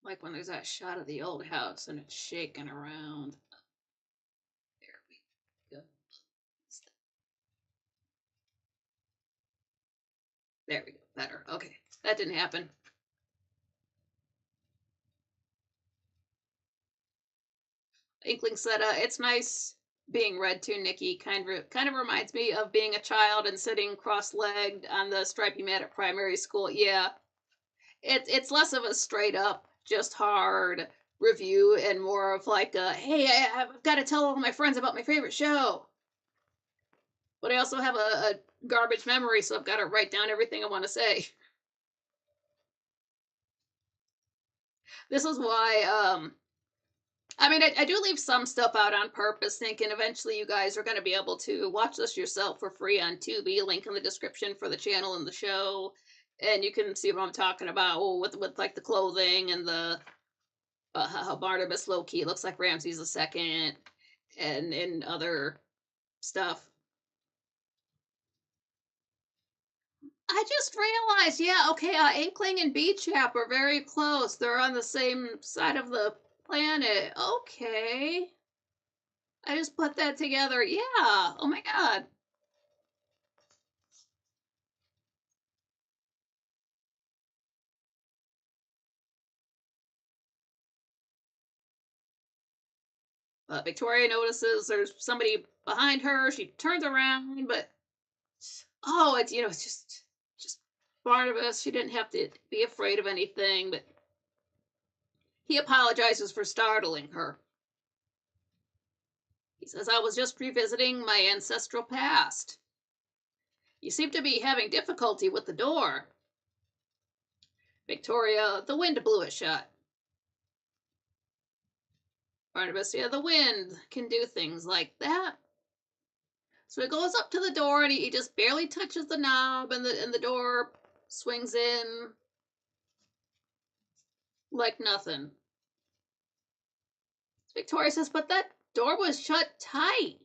Like when there's that shot of the old house and it's shaking around. There we go. There we go. Better. Okay. That didn't happen. Inkling said, it's nice being read to, Nikki. Kind of reminds me of being a child and sitting cross-legged on the stripy mat at primary school. Yeah. It's less of a straight up, just hard review and more of like a, hey, I've got to tell all my friends about my favorite show. But I also have a garbage memory, so I've got to write down everything I want to say. This is why, I mean, I do leave some stuff out on purpose, thinking eventually you guys are going to be able to watch this yourself for free on Tubi. Link in the description for the channel and the show. And you can see what I'm talking about with like the clothing and the how Barnabas low key looks like Ramses II and other stuff. I just realized, yeah, okay, Inkling and B-Chap are very close. They're on the same side of the planet. Okay. I just put that together. Yeah. Oh my god. Victoria notices there's somebody behind her. She turns around, but oh, it's just Barnabas. She didn't have to be afraid of anything, but he apologizes for startling her. He says, I was just revisiting my ancestral past. You seem to be having difficulty with the door. Victoria, the wind blew it shut. Barnabas, yeah, the wind can do things like that. So he goes up to the door and he just barely touches the knob and the door swings in like nothing. Victoria says, but that door was shut tight.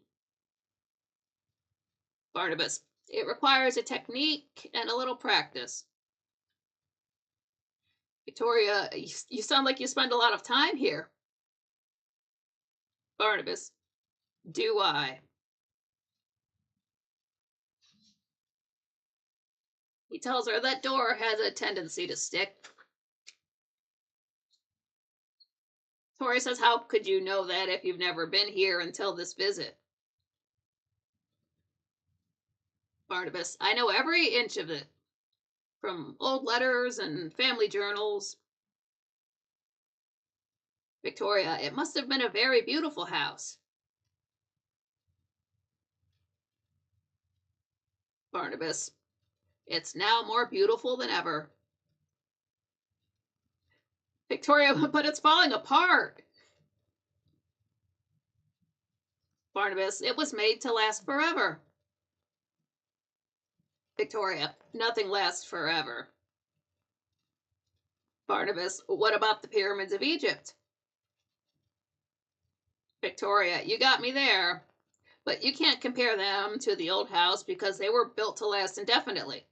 Barnabas, it requires a technique and a little practice. Victoria, you sound like you spend a lot of time here. Barnabas, do I? He tells her that door has a tendency to stick. Tori says, how could you know that if you've never been here until this visit? Barnabas, I know every inch of it, from old letters and family journals. Victoria, it must have been a very beautiful house. Barnabas, it's now more beautiful than ever. Victoria, but it's falling apart. Barnabas, it was made to last forever. Victoria, nothing lasts forever. Barnabas, what about the pyramids of Egypt? Victoria, you got me there. But you can't compare them to the old house because they were built to last indefinitely.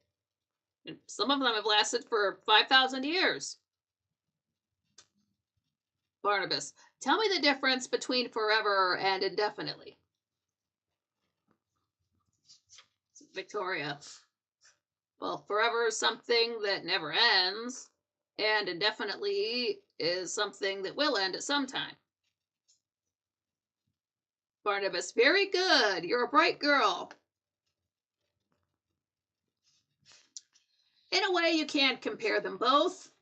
And some of them have lasted for 5,000 years. Barnabas, tell me the difference between forever and indefinitely. Victoria, Well, forever is something that never ends, and indefinitely is something that will end at some time. Barnabas, very good. You're a bright girl. In a way, you can't compare them both.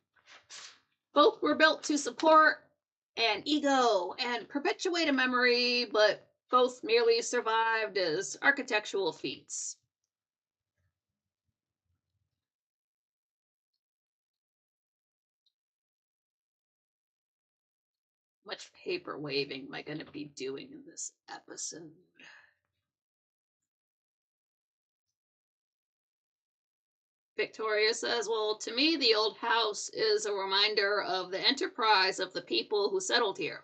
Both were built to support an ego and perpetuate a memory, but both merely survived as architectural feats. Much paper waving am I going to be doing in this episode? Victoria says, well, to me, the old house is a reminder of the enterprise of the people who settled here.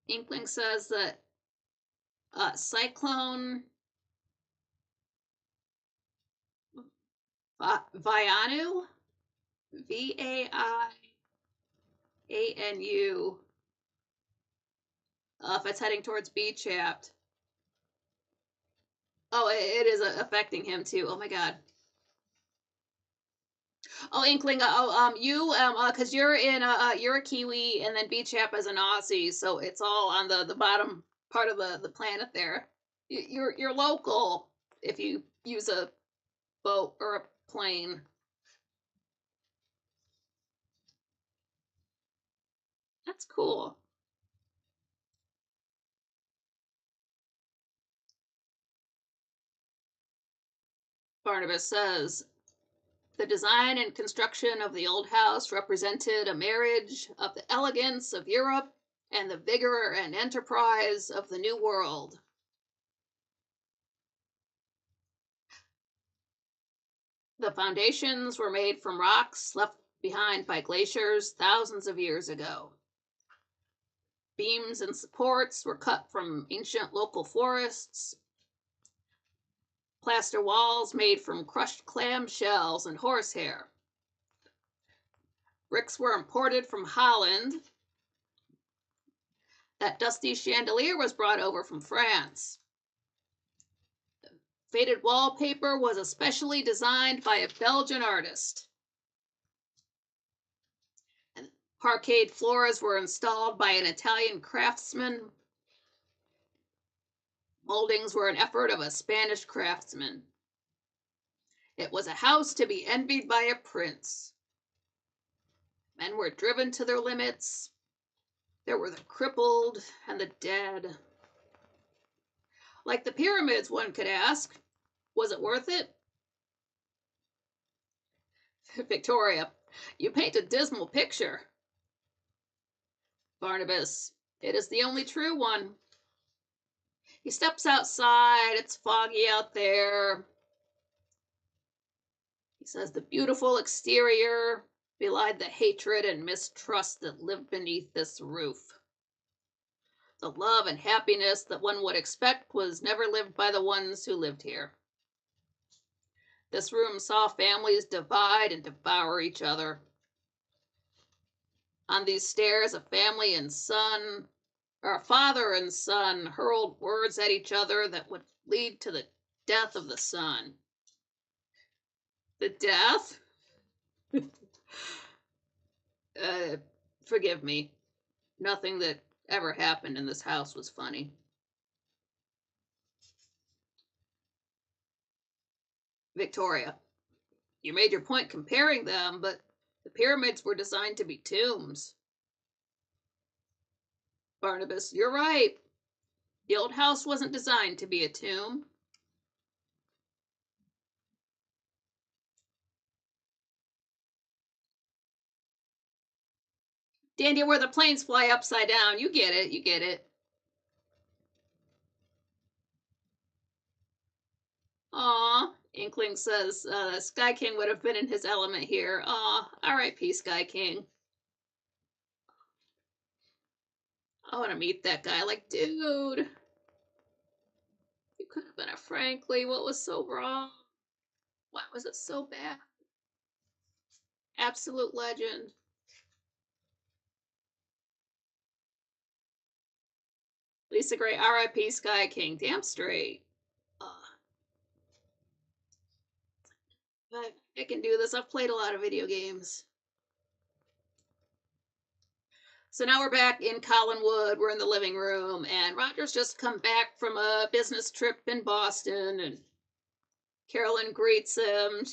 Inkling says that Cyclone Vaianu, Vaianu, if it's heading towards Bechapt. Oh, it is affecting him too. Oh my god. Oh, Inkling. Because you're a Kiwi, and then Beachap is an Aussie, so it's all on the bottom part of the planet there. You're local if you use a boat or a plane. That's cool. Barnabas says, the design and construction of the old house represented a marriage of the elegance of Europe and the vigor and enterprise of the New World. The foundations were made from rocks left behind by glaciers thousands of years ago. Beams and supports were cut from ancient local forests. Plaster walls made from crushed clam shells and horsehair. Bricks were imported from Holland. That dusty chandelier was brought over from France. Faded wallpaper was especially designed by a Belgian artist. And parquet floors were installed by an Italian craftsman. Moldings were an effort of a Spanish craftsman. It was a house to be envied by a prince. Men were driven to their limits. There were the crippled and the dead. Like the pyramids, one could ask, was it worth it? Victoria, you paint a dismal picture. Barnabas, it is the only true one. He steps outside, it's foggy out there. He says the beautiful exterior belied the hatred and mistrust that lived beneath this roof. The love and happiness that one would expect was never lived by the ones who lived here. This room saw families divide and devour each other. On these stairs, a father and son hurled words at each other that would lead to the death of the son. The death? Forgive me. Nothing that ever happened in this house was funny. Victoria, you made your point comparing them, but the pyramids were designed to be tombs. Barnabas, you're right. The old house wasn't designed to be a tomb. Dandy, where the planes fly upside down. You get it. You get it. Aw, Inkling says Sky King would have been in his element here. Aw, R.I.P. Sky King. I want to meet that guy. Like, dude, you could have been a Frankly. What was so wrong? Why was it so bad? Absolute legend. Lisa Gray, R.I.P. Sky King. Damn straight. But I can do this. I've played a lot of video games. So now we're back in Collinwood. We're in the living room, and Roger's just come back from a business trip in Boston, and Carolyn greets him.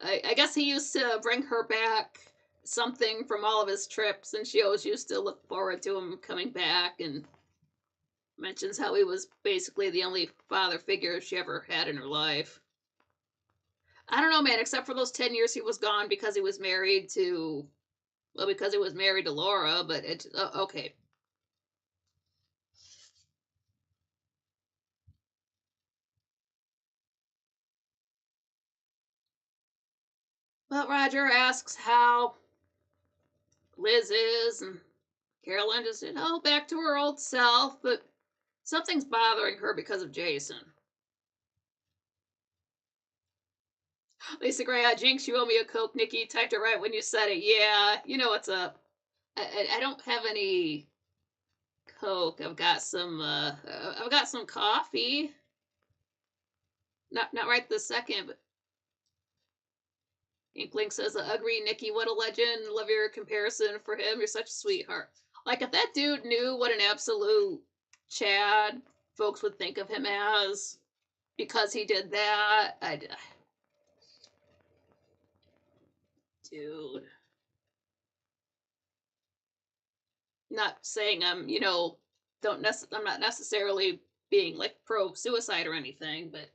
I guess he used to bring her back something from all of his trips, and she always used to look forward to him coming back, and mentions how he was basically the only father figure she ever had in her life. I don't know, man, except for those 10 years he was gone because he was married to, well, because he was married to Laura, but it's, okay. But Roger asks how Liz is, and Carolyn just said, oh, back to her old self, but something's bothering her because of Jason. Lisa Gray, Jinx, you owe me a Coke. Nikki typed it right when you said it. Yeah, you know what's up. I don't have any Coke. I've got some coffee. Not right this second, but Inkling says, agree, Nikki, what a legend. Love your comparison for him. You're such a sweetheart. Like, if that dude knew what an absolute Chad folks would think of him as because he did that, dude. Not saying I'm, I'm not necessarily being like pro suicide or anything, but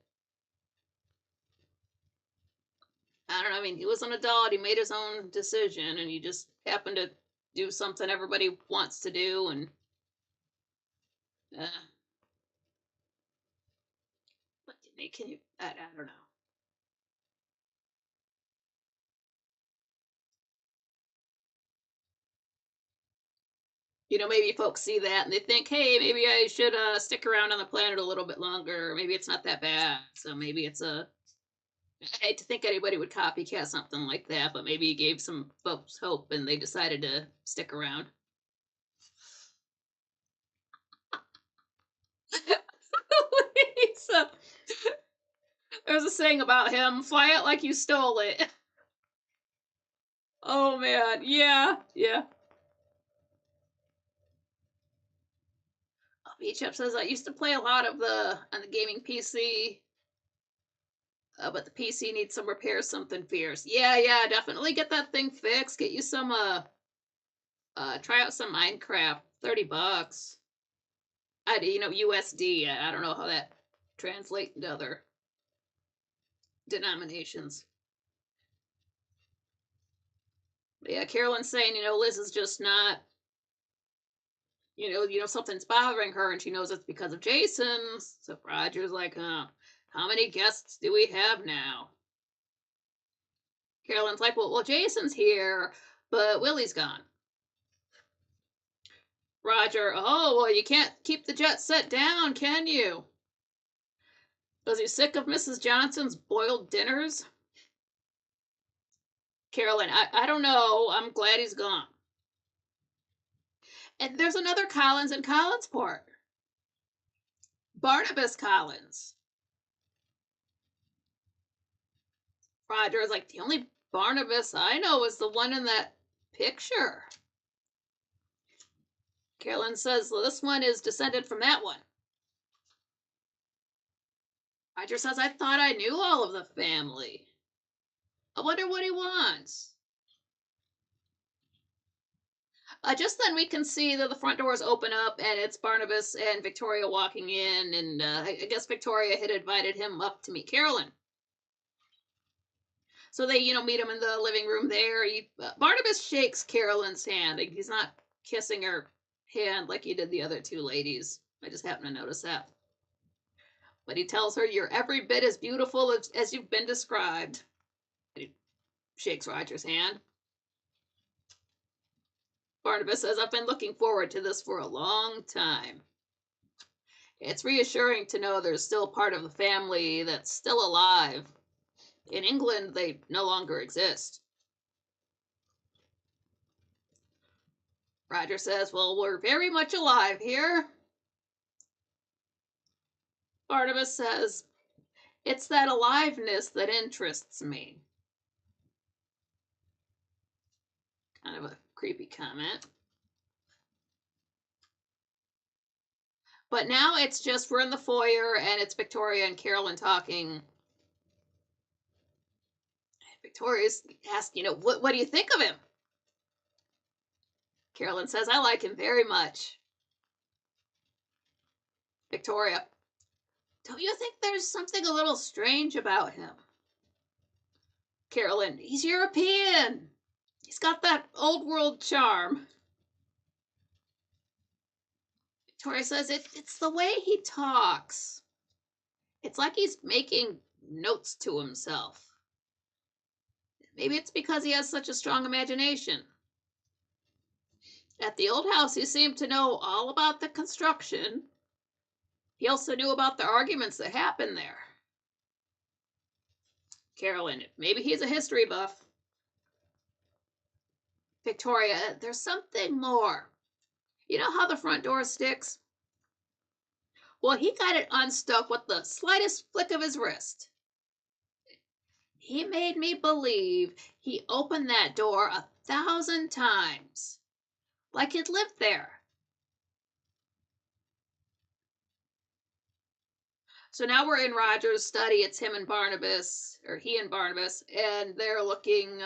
I don't know. I mean, he was an adult. He made his own decision, and he just happened to do something everybody wants to do, and uh, what can you? I don't know. Maybe folks see that and they think, hey, maybe I should stick around on the planet a little bit longer. Maybe it's not that bad. So maybe it's a. I hate to think anybody would copycat something like that, but maybe he gave some folks hope and they decided to stick around. So, there's a saying about him, fly it like you stole it. Oh man, yeah, yeah. Beach Up says I used to play a lot of on the gaming PC, but the PC needs some repairs, something fierce. Yeah, definitely get that thing fixed. Get you some try out some Minecraft. $30. USD. I don't know how that translates into other denominations. But yeah, Carolyn's saying, Liz is just not, something's bothering her, and she knows it's because of Jason. So Roger's like, how many guests do we have now? Carolyn's like, well, Jason's here, but Willie's gone. Roger, oh, well, you can't keep the jet set down, can you? Was he sick of Mrs. Johnson's boiled dinners? Carolyn, I don't know. I'm glad he's gone. And there's another Collins in Collinsport. Barnabas Collins. Roger is like, the only Barnabas I know is the one in that picture. Carolyn says, well, this one is descended from that one. Roger says, I thought I knew all of the family. I wonder what he wants. Just then we can see that the front doors open up and it's Barnabas and Victoria walking in, and I guess Victoria had invited him up to meet Carolyn. So they, meet him in the living room there. Barnabas shakes Carolyn's hand. Like, he's not kissing her hand like he did the other two ladies. I just happened to notice that. But he tells her, you're every bit as beautiful as you've been described. And he shakes Roger's hand. Barnabas says, I've been looking forward to this for a long time. It's reassuring to know there's still part of the family that's still alive. In England, they no longer exist. Roger says, well, we're very much alive here. Barnabas says, "It's that aliveness that interests me." Kind of a creepy comment. But now it's just we're in the foyer and it's Victoria and Carolyn talking. Victoria's asked, what do you think of him? Carolyn says, "I like him very much." Victoria, "Don't you think there's something a little strange about him?" Carolyn, "He's European. He's got that old world charm." Victoria says, it's the way he talks. It's like he's making notes to himself. Maybe it's because he has such a strong imagination. At the old house, he seemed to know all about the construction. He also knew about the arguments that happened there. Carolyn, "Maybe he's a history buff." Victoria, "There's something more. You know how the front door sticks? Well, he got it unstuck with the slightest flick of his wrist. He made me believe he opened that door 1,000 times, like he'd lived there." So now we're in Roger's study. It's him and Barnabas, or he and Barnabas, and they're looking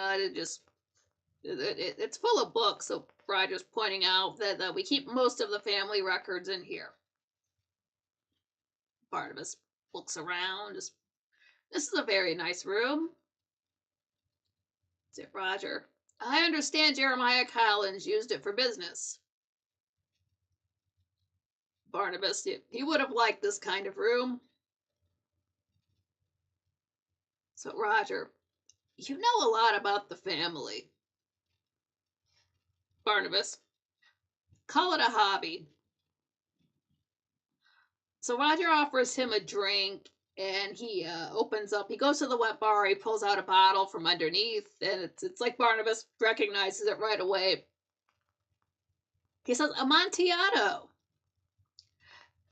it's full of books. So Roger's pointing out that we keep most of the family records in here. Barnabas looks around. This is a very nice room. Said Roger, "I understand Jeremiah Collins used it for business." Barnabas, he would have liked this kind of room. So Roger, "You know a lot about the family." Barnabas, "Call it a hobby." So Roger offers him a drink, and he opens up. He goes to the wet bar. He pulls out a bottle from underneath, and it's like Barnabas recognizes it right away. He says, "Amontillado."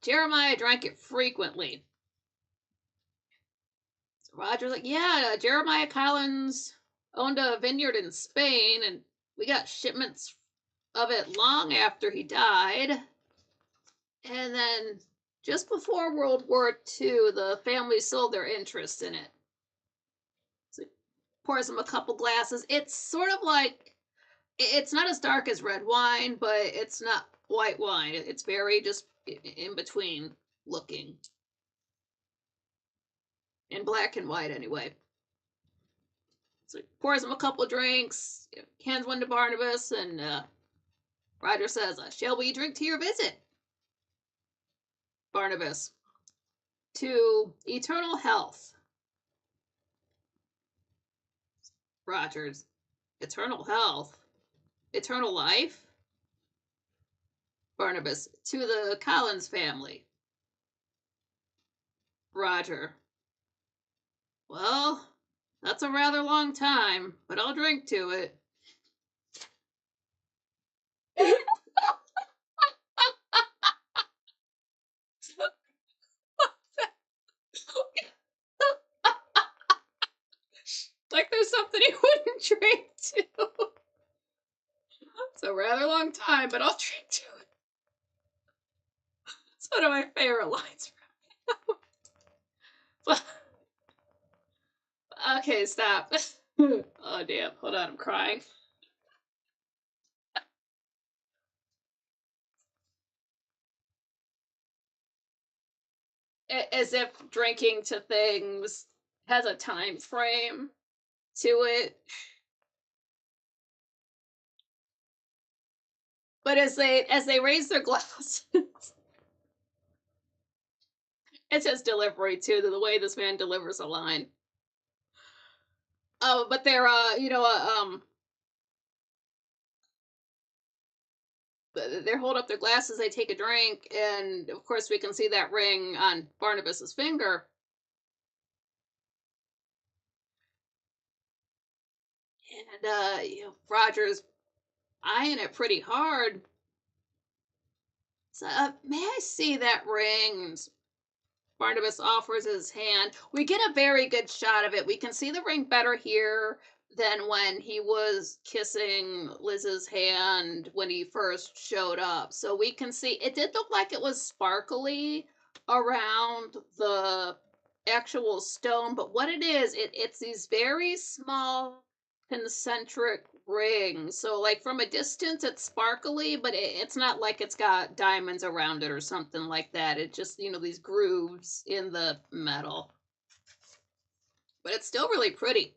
Jeremiah drank it frequently. So Roger's like, "Yeah, Jeremiah Collins owned a vineyard in Spain, and we got shipments of it long after he died. And then just before World War II, the family sold their interest in it." So he pours him a couple glasses. It's sort of like, it's not as dark as red wine, but it's not white wine. It's very just in between looking. In black and white, anyway. So he pours him a couple drinks, hands one to Barnabas, and Roger says, "Shall we drink to your visit?" Barnabas, "To eternal health." Rogers, "Eternal health? Eternal life?" Barnabas, "To the Collins family." Roger, "Well, that's a rather long time, but I'll drink to it." Like there's something he wouldn't drink to. It's a rather long time, but I'll drink to it. It's one of my favorite lines from him. Okay, stop. Oh, damn. Hold on, I'm crying. As if drinking to things has a time frame to it. But as they raise their glass, it's his delivery too, the way this man delivers a line. Oh, but they're they hold up their glasses, they take a drink, and of course we can see that ring on Barnabas's finger. And Roger's eyeing it pretty hard. So, "May I see that ring?" Barnabas offers his hand. We get a very good shot of it. We can see the ring better here than when he was kissing Liz's hand when he first showed up. So we can see it did look like it was sparkly around the actual stone, but what it is, it's these very small concentric rings. So like from a distance it's sparkly, but it's not like it's got diamonds around it or something like that. It just, these grooves in the metal. But it's still really pretty.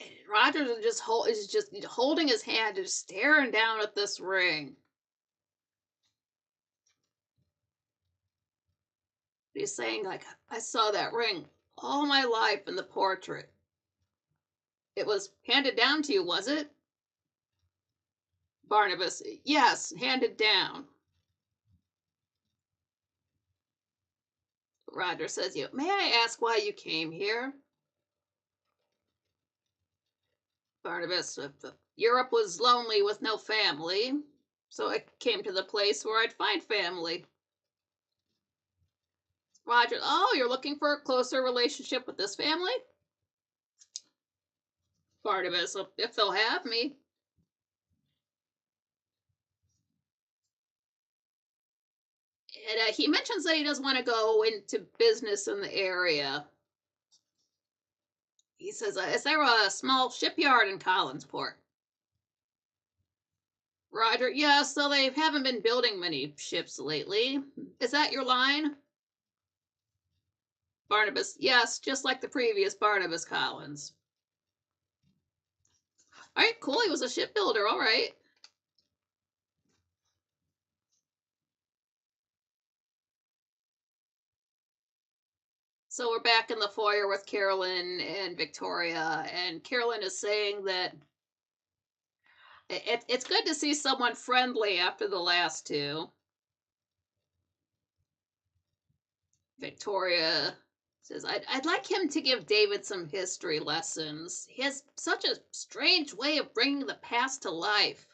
And Rogers is just holding his hand, just staring down at this ring. He's saying, like, I saw that ring all my life in the portrait. It was handed down to you, was it? Barnabas, yes, handed down. Roger says, may I ask why you came here? Barnabas, Europe was lonely with no family, so I came to the place where I'd find family. Roger, oh, you're looking for a closer relationship with this family? Barnabas, if they'll have me. And he mentions that he doesn't want to go into business in the area. He says, is there a small shipyard in Collinsport? Roger, yes, though they haven't been building many ships lately. Is that your line? Barnabas, yes, just like the previous Barnabas Collins. All right, cool, he was a shipbuilder, all right. So we're back in the foyer with Carolyn and Victoria, and Carolyn is saying that it's good to see someone friendly after the last two. Victoria says, I'd like him to give David some history lessons. He has such a strange way of bringing the past to life.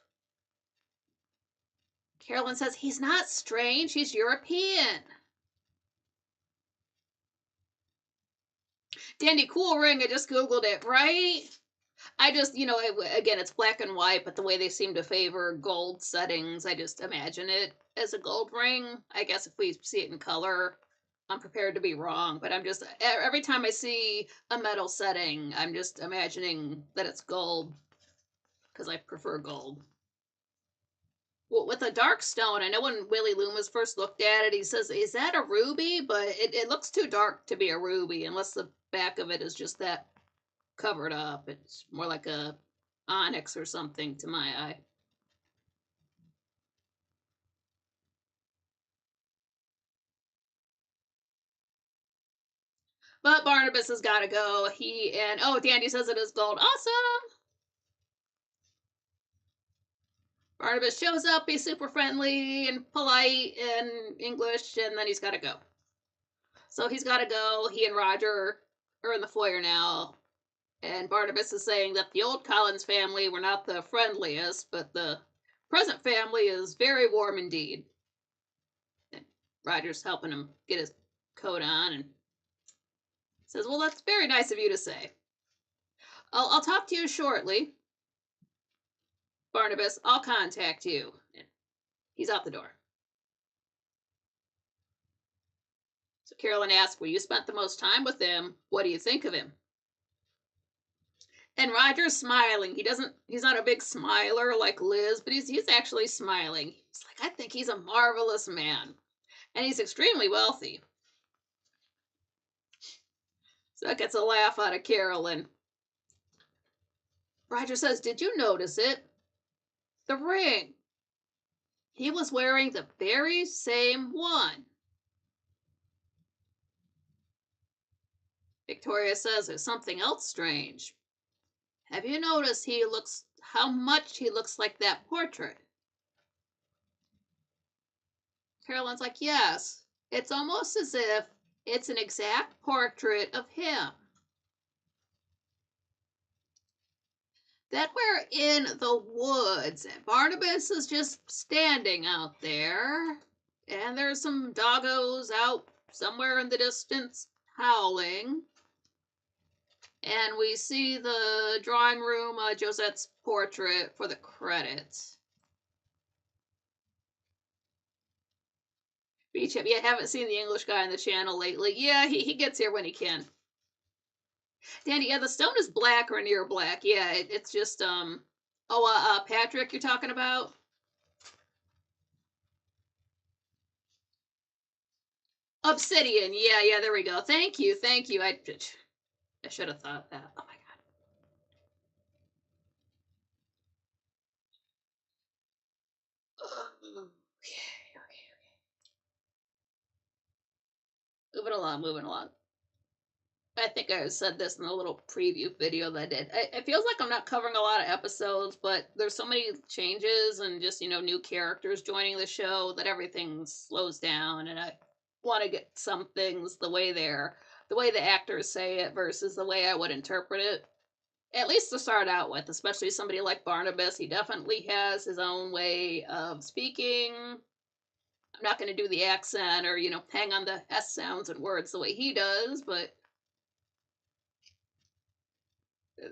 Carolyn says, he's not strange, he's European. Dandy, cool ring, I just Googled it, right? I just, again, it's black and white, but the way they seem to favor gold settings, I just imagine it as a gold ring. I guess if we see it in color, I'm prepared to be wrong, but I'm just, every time I see a metal setting, I'm just imagining that it's gold, because I prefer gold. Well, with a dark stone, I know when Willie Loomis first looked at it, he says, is that a ruby? But it looks too dark to be a ruby, unless the back of it is just that covered up. It's more like a onyx or something to my eye. But Barnabas has got to go. Dandy says it is gold. Awesome! Barnabas shows up. He's super friendly and polite and English, and then he's got to go. So he's got to go. He and Roger are in the foyer now. And Barnabas is saying that the old Collins family were not the friendliest, but the present family is very warm indeed. And Roger's helping him get his coat on and says, well, that's very nice of you to say. I'll talk to you shortly. Barnabas, I'll contact you. And he's out the door. So Carolyn asks, well, you spent the most time with him. What do you think of him? And Roger's smiling. He's not a big smiler like Liz, but he's actually smiling. He's like, I think he's a marvelous man. And he's extremely wealthy. So that gets a laugh out of Carolyn. Roger says, did you notice it? The ring. He was wearing the very same one. Victoria says there's something else strange. Have you noticed how much he looks like that portrait? Carolyn's like, yes. It's almost as if it's an exact portrait of him. That we're in the woods and Barnabas is just standing out there And there's some doggos out somewhere in the distance howling. And we see the drawing room, Josette's portrait for the credits. Beach, yeah, haven't seen the English guy on the channel lately. Yeah, he gets here when he can. Danny, yeah, the stone is black or near black. Yeah, it's just, Patrick, you're talking about? Obsidian. Yeah, there we go. Thank you. I should have thought that. Oh my god. Okay. Moving along. I think I said this in a little preview video that I did. It feels like I'm not covering a lot of episodes, but there's so many changes and just, new characters joining the show that everything slows down, and I want to get some things the way the actors say it versus the way I would interpret it. At least to start out with, especially somebody like Barnabas. He definitely has his own way of speaking. I'm not going to do the accent or, hang on the S sounds and words the way he does, but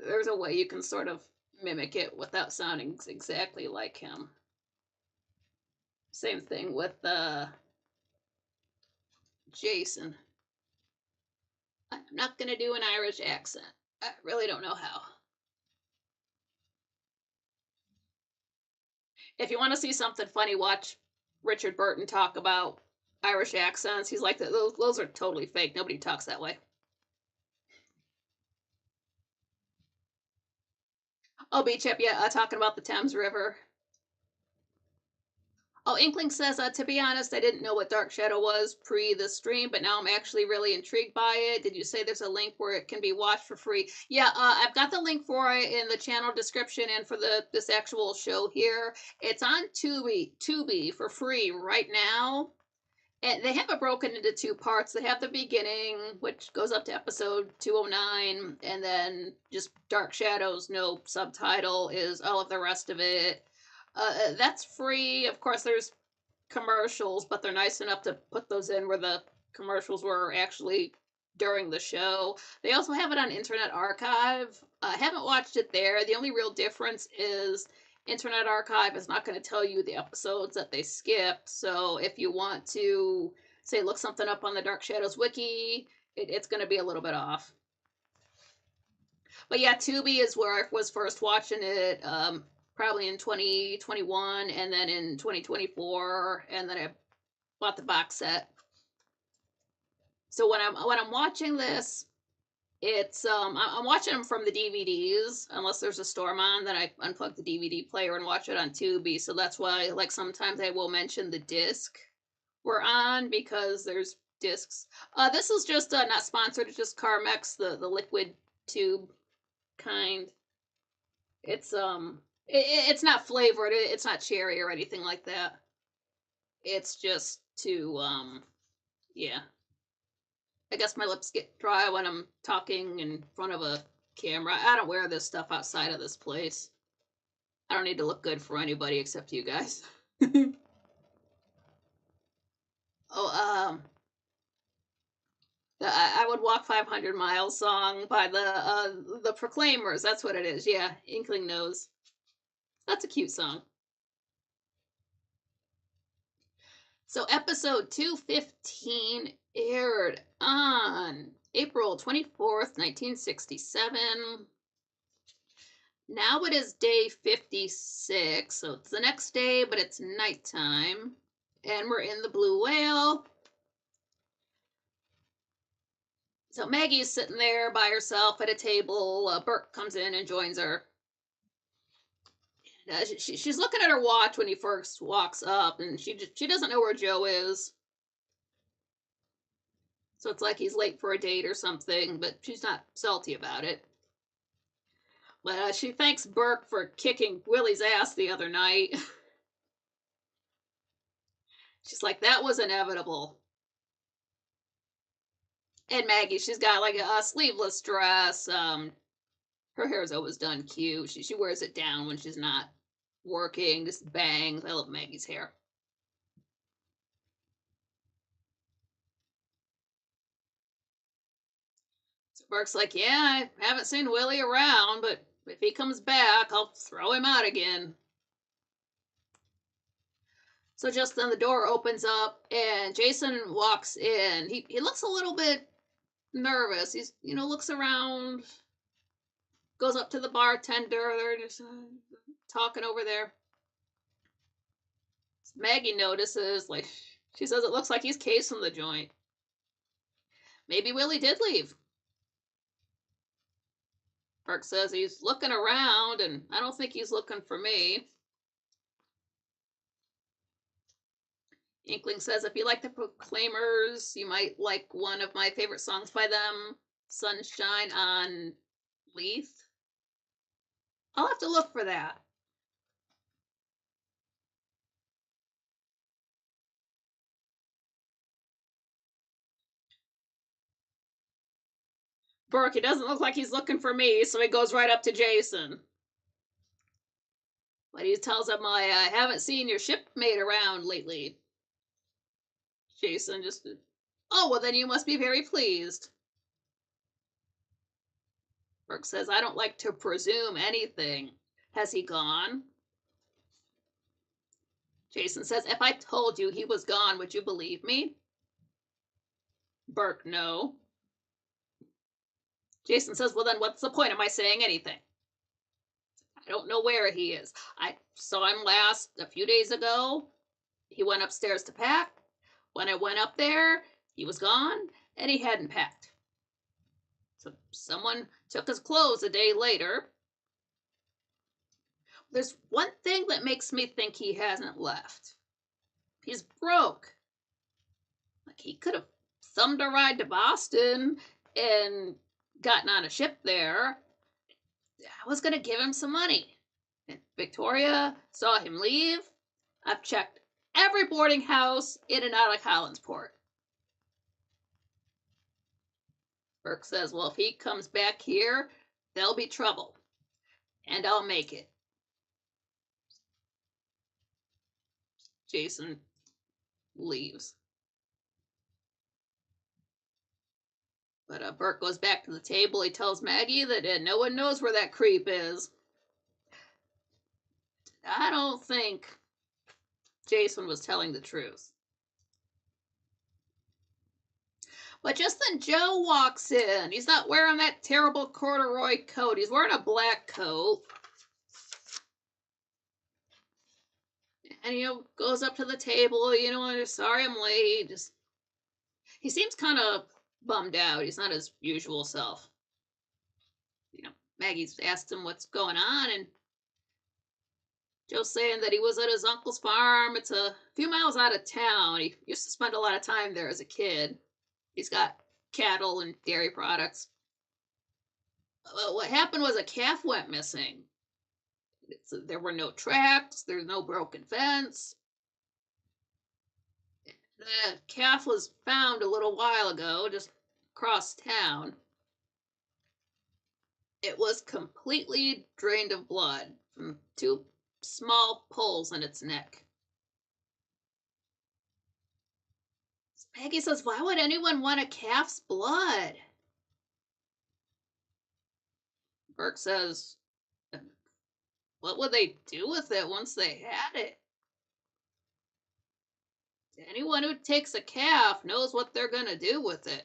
there's a way you can sort of mimic it without sounding exactly like him. Same thing with Jason. I'm not going to do an Irish accent. I really don't know how. If you want to see something funny, watch Richard Burton talk about Irish accents. He's like, those are totally fake. Nobody talks that way. Oh, Beach Chip, yeah, talking about the Thames River. Oh, Inkling says, to be honest, I didn't know what Dark Shadow was pre the stream, but now I'm actually really intrigued by it. Did you say there's a link where it can be watched for free? Yeah, I've got the link for it in the channel description and for this actual show here. It's on Tubi for free right now. And they have it broken into two parts. They have the beginning, which goes up to episode 209, and then just Dark Shadows, no subtitle, is all of the rest of it. That's free. Of course, there's commercials, but they're nice enough to put those in where the commercials were actually during the show. They also have it on Internet Archive. I haven't watched it there. The only real difference is Internet Archive is not going to tell you the episodes that they skipped. So if you want to, say, look something up on the Dark Shadows wiki, it's going to be a little bit off. But yeah, Tubi is where I was first watching it. Probably in 2021 and then in 2024, and then I bought the box set. So when I'm watching this, it's I'm watching them from the DVDs unless there's a storm on, then I unplug the DVD player and watch it on Tubi. So that's why, like, sometimes I will mention the disc we're on because there's discs. This is just not sponsored. It's just Carmex, the liquid tube kind. It's not flavored. It's not cherry or anything like that. It's just to yeah. I guess my lips get dry when I'm talking in front of a camera. I don't wear this stuff outside of this place. I don't need to look good for anybody except you guys. Oh, I would walk 500 miles song by the Proclaimers. That's what it is. Yeah, Inkling knows. That's a cute song. So episode 215 aired on April 24th, 1967. Now it is day 56, so it's the next day, but it's nighttime. And we're in the Blue Whale. So Maggie's sitting there by herself at a table. Burke comes in and joins her. She's looking at her watch when he first walks up, and she doesn't know where Joe is. So it's like he's late for a date or something, but she's not salty about it. But she thanks Burke for kicking Willie's ass the other night. She's like, that was inevitable. And Maggie, she's got like a sleeveless dress. Her hair's always done cute. She wears it down when she's not working, just bangs. I love Maggie's hair. Burke's like, yeah, I haven't seen Willie around, but if he comes back, I'll throw him out again. So just then the door opens up and Jason walks in. He looks a little bit nervous. He's, looks around, goes up to the bartender. They're just talking over there. Maggie notices, like, she says it looks like he's casing the joint. Maybe Willie did leave. Burke says he's looking around, and I don't think he's looking for me. Inkling says if you like the Proclaimers, you might like one of my favorite songs by them, Sunshine on Leith. I'll have to look for that. Burke, it doesn't look like he's looking for me, so he goes right up to Jason. But he tells him, I haven't seen your shipmate around lately. Jason just, oh, well, then you must be very pleased. Burke says, I don't like to presume anything. Has he gone? Jason says, if I told you he was gone, would you believe me? Burke, no. Jason says, well, then what's the point of my saying anything? I don't know where he is. I saw him last a few days ago. He went upstairs to pack. When I went up there, he was gone, and he hadn't packed. So someone took his clothes a day later. There's one thing that makes me think he hasn't left. He's broke. Like, he could have thumbed a ride to Boston and gotten on a ship there. I was going to give him some money. And Victoria saw him leave. I've checked every boarding house in and out of Collinsport. Burke says, well, if he comes back here, there'll be trouble. And I'll make it. Jason leaves. But Burke goes back to the table. He tells Maggie that no one knows where that creep is. I don't think Jason was telling the truth. But just then Joe walks in. He's not wearing that terrible corduroy coat. He's wearing a black coat. And, goes up to the table, sorry I'm late. He seems kind of bummed out. He's not his usual self. Maggie's asked him what's going on, and Joe's saying that he was at his uncle's farm. It's a few miles out of town. He used to spend a lot of time there as a kid. He's got cattle and dairy products. What happened was a calf went missing. There were no tracks. There's no broken fence. The calf was found a little while ago, just across town. It was completely drained of blood from 2 small pulls in its neck. Maggie says, why would anyone want a calf's blood? Burke says, what would they do with it once they had it? Anyone who takes a calf knows what they're going to do with it.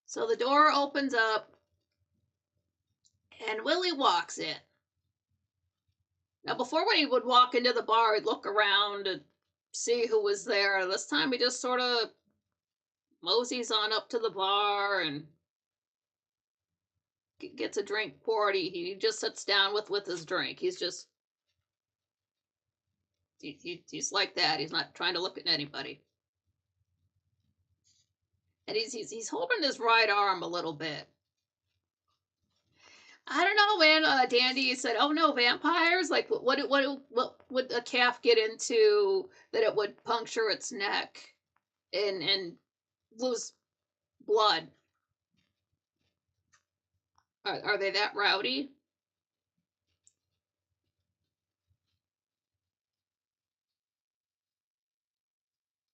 So the door opens up, and Willie walks in. Now, before when he would walk into the bar, he'd look around and see who was there. This time he just sort of moseys on up to the bar and gets a drink poured. He just sits down with his drink. He's like that. He's not trying to look at anybody. And he's holding his right arm a little bit. I don't know, man. Dandy said, "Oh no, vampires! Like, what would a calf get into that it would puncture its neck and lose blood? Are they that rowdy?"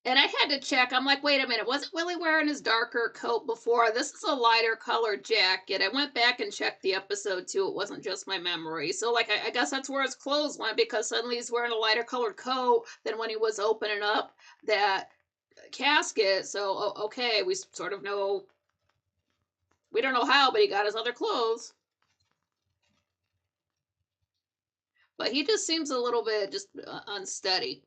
And I had to check. I'm like, wait a minute, wasn't Willie wearing his darker coat before? This is a lighter colored jacket. I went back and checked the episode too. It wasn't just my memory. So, like, I guess that's where his clothes went, because suddenly he's wearing a lighter colored coat than when he was opening up that casket. So, okay, we sort of know. We don't know how, but he got his other clothes. But he just seems a little bit just unsteady.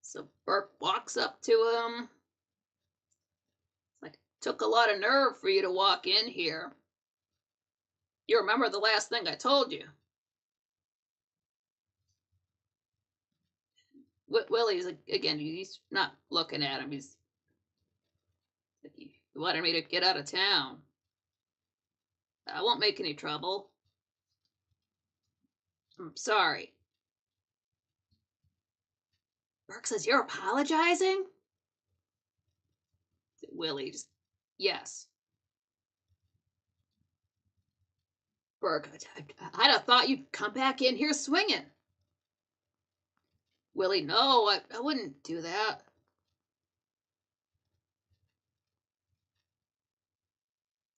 So Burke walks up to him. It's like, took a lot of nerve for you to walk in here. You remember the last thing I told you. Willie's, again, he's not looking at him. He's, he wanted me to get out of town. I won't make any trouble. I'm sorry. Burke says, you're apologizing? Willie just, yes. Burke, I'd have thought you'd come back in here swinging. Willie, no, I wouldn't do that.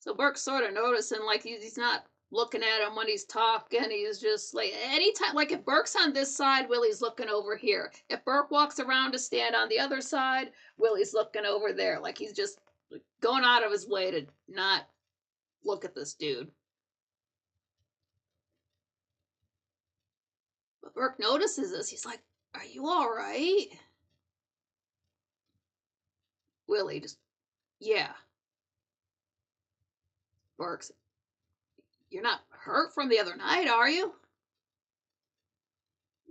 So Burke's sort of noticing, like, he's not looking at him when he's talking. He's just like, anytime, like, if Burke's on this side, Willie's looking over here. If Burke walks around to stand on the other side, Willie's looking over there. Like, he's just going out of his way to not look at this dude. But Burke notices this. He's like, are you all right? Willie just, yeah. Burke's, you're not hurt from the other night, are you?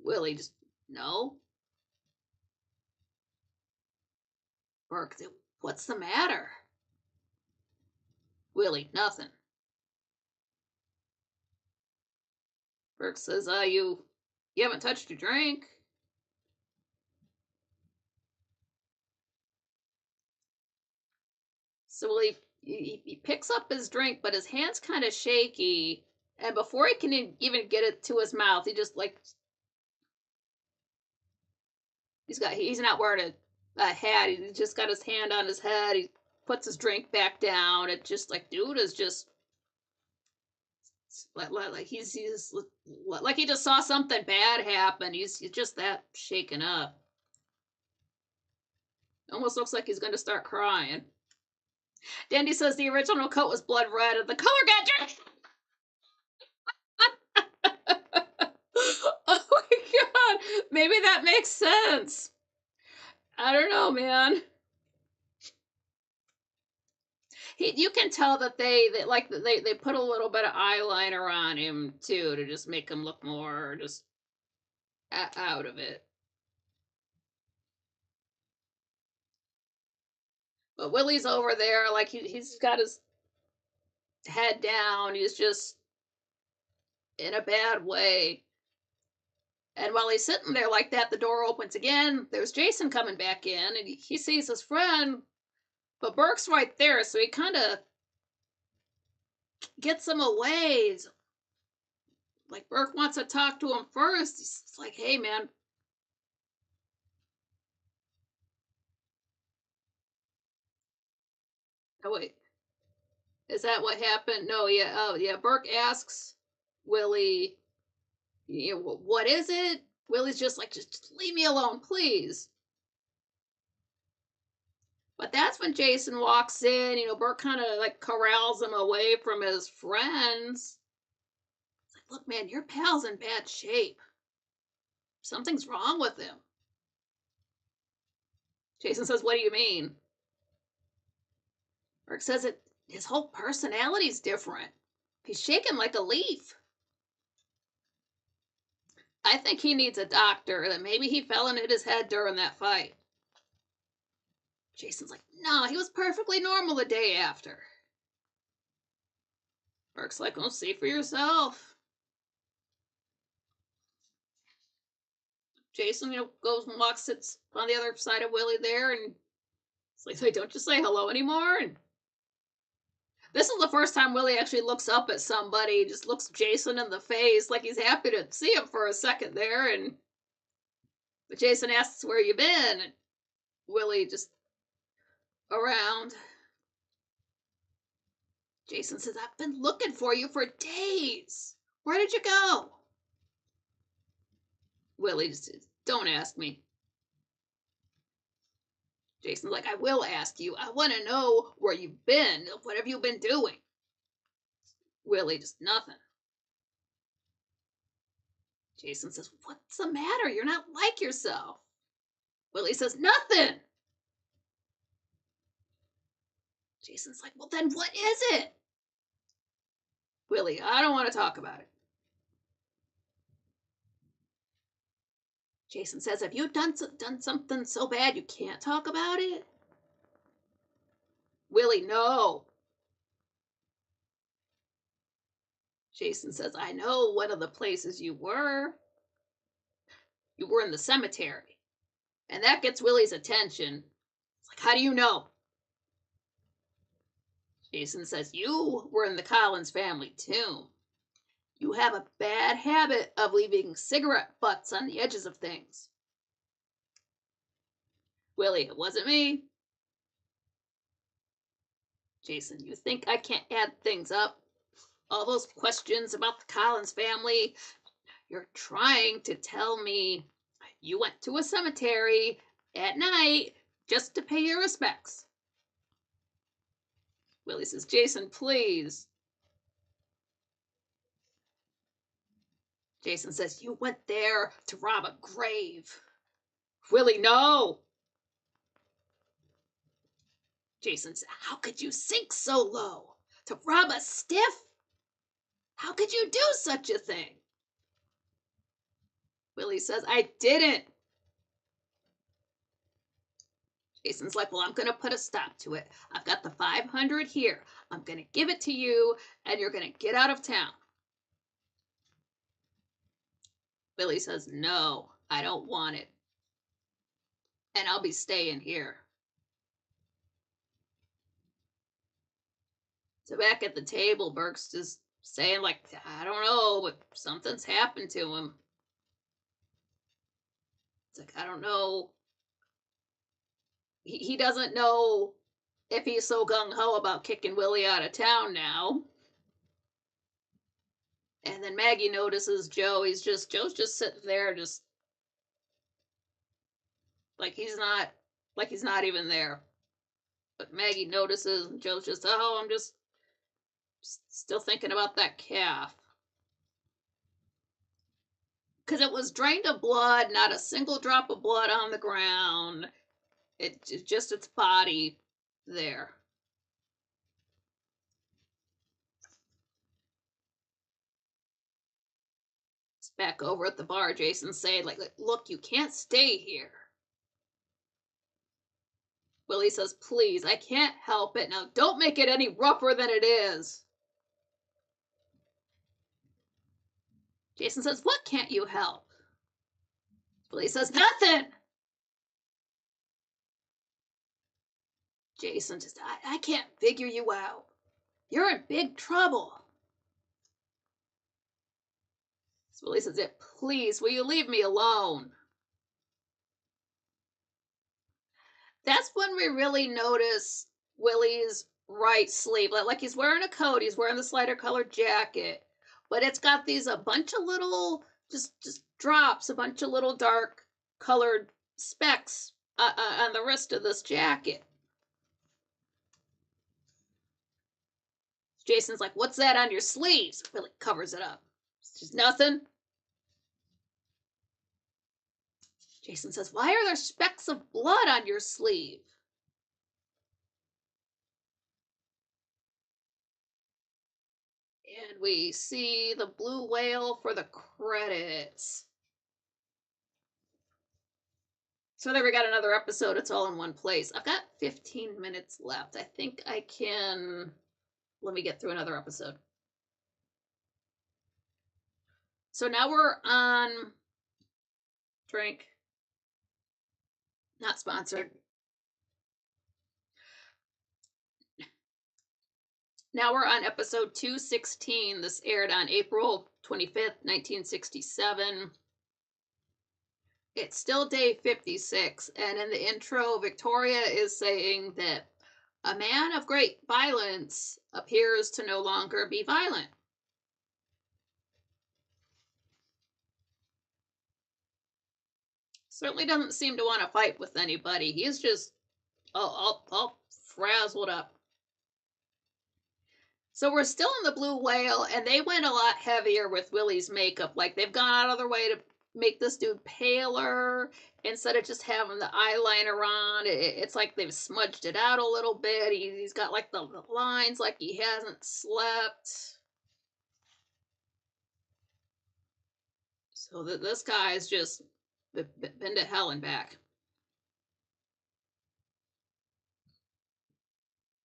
Willie just, no. Burke, what's the matter? Willie, nothing. Burke says, you haven't touched your drink. So Willie, he picks up his drink, but his hand's kind of shaky. And before he can even get it to his mouth, he just, like, he's not wearing a hat. He's just got his hand on his head. He puts his drink back down. It's just like, dude is just like he's like he just saw something bad happen. He's just that shaken up. Almost looks like he's going to start crying. Dandy says the original coat was blood red and the color got oh my god, maybe that makes sense. I don't know, man. You can tell that they put a little bit of eyeliner on him too, to just make him look more just out of it. But Willie's over there, like he's got his head down. He's just in a bad way. And while he's sitting there like that, the door opens again. There's Jason coming back in, and he sees his friend, but Burke's right there, so he kind of gets him away. He's, like, Burke wants to talk to him first. He's like, hey, man. Oh, wait. Is that what happened? No, yeah. Oh, yeah. Burke asks Willie, what is it? Willie's just like, just leave me alone, please. But that's when Jason walks in. Burke kind of like corrals him away from his friends. It's like, look, man, your pal's in bad shape. Something's wrong with him. Jason says, what do you mean? Burke says his whole personality's different. He's shaking like a leaf. I think he needs a doctor, that maybe he fell and hit his head during that fight. Jason's like, no, he was perfectly normal the day after. Burke's like, oh, see for yourself. Jason, goes and sits on the other side of Willie there, and it's like, don't you say hello anymore? And this is the first time Willie actually looks up at somebody, just looks Jason in the face, like he's happy to see him for a second there, and But Jason asks where you been. And Willie just around. Jason says, I've been looking for you for days. Where did you go? Willie just says, don't ask me. Jason's like, I will ask you. I want to know where you've been. What have you been doing? Willie just, nothing. Jason says, what's the matter? You're not like yourself. Willie says, nothing. Jason's like, well, then what is it? Willie, I don't want to talk about it. Jason says, have you done something so bad you can't talk about it? Willie, no. Jason says, I know one of the places you were. You were in the cemetery. And that gets Willie's attention. It's like, how do you know? Jason says, you were in the Collins family tomb. You have a bad habit of leaving cigarette butts on the edges of things. Willie, it wasn't me. Jason, you think I can't add things up? All those questions about the Collins family. You're trying to tell me you went to a cemetery at night just to pay your respects. Willie says, Jason, please. Jason says, you went there to rob a grave. Willie, no. Jason says, how could you sink so low? To rob a stiff? How could you do such a thing? Willie says, I didn't. Jason's like, well, I'm going to put a stop to it. I've got the 500 here. I'm going to give it to you, and you're going to get out of town. Willie says, no, I don't want it. And I'll be staying here. So back at the table, Burke's just saying, like, I don't know, but something's happened to him. It's like, I don't know. He doesn't know if he's so gung-ho about kicking Willie out of town now. And then Maggie notices Joe. Joe's just sitting there, just like he's not even there. But Maggie notices, and Joe's just, oh, I'm just still thinking about that calf. Because it was drained of blood, not a single drop of blood on the ground. It's just its body there. It's back over at the bar. Jason's saying, like, look, you can't stay here. Willie says, please, I can't help it. Now, don't make it any rougher than it is. Jason says, what can't you help? Willie says, nothing. Jason just, I can't figure you out. You're in big trouble. So Willie says, please, will you leave me alone? That's when we really notice Willie's right sleeve. Like he's wearing a coat, he's wearing the slider colored jacket, but it's got a bunch of little, just drops, a bunch of little dark colored specks on the wrist of this jacket. Jason's like, what's that on your sleeves? Willie covers it up. It's just nothing. Jason says, why are there specks of blood on your sleeve? And we see the blue whale for the credits. So there we got another episode. It's all in one place. I've got 15 minutes left. I think I can... Let me get through another episode. So now we're on... Drink. Not sponsored. Now we're on episode 216. This aired on April 25th, 1967. It's still day 56, and in the intro, Victoria is saying that a man of great violence appears to no longer be violent. Certainly doesn't seem to want to fight with anybody. He's just all frazzled up. So we're still in the Blue Whale, and they went a lot heavier with Willie's makeup. Like, they've gone out of their way to make this dude paler instead of just having the eyeliner on. It's like they've smudged it out a little bit. He's got like the lines like he hasn't slept. So that this guy's just been to hell and back.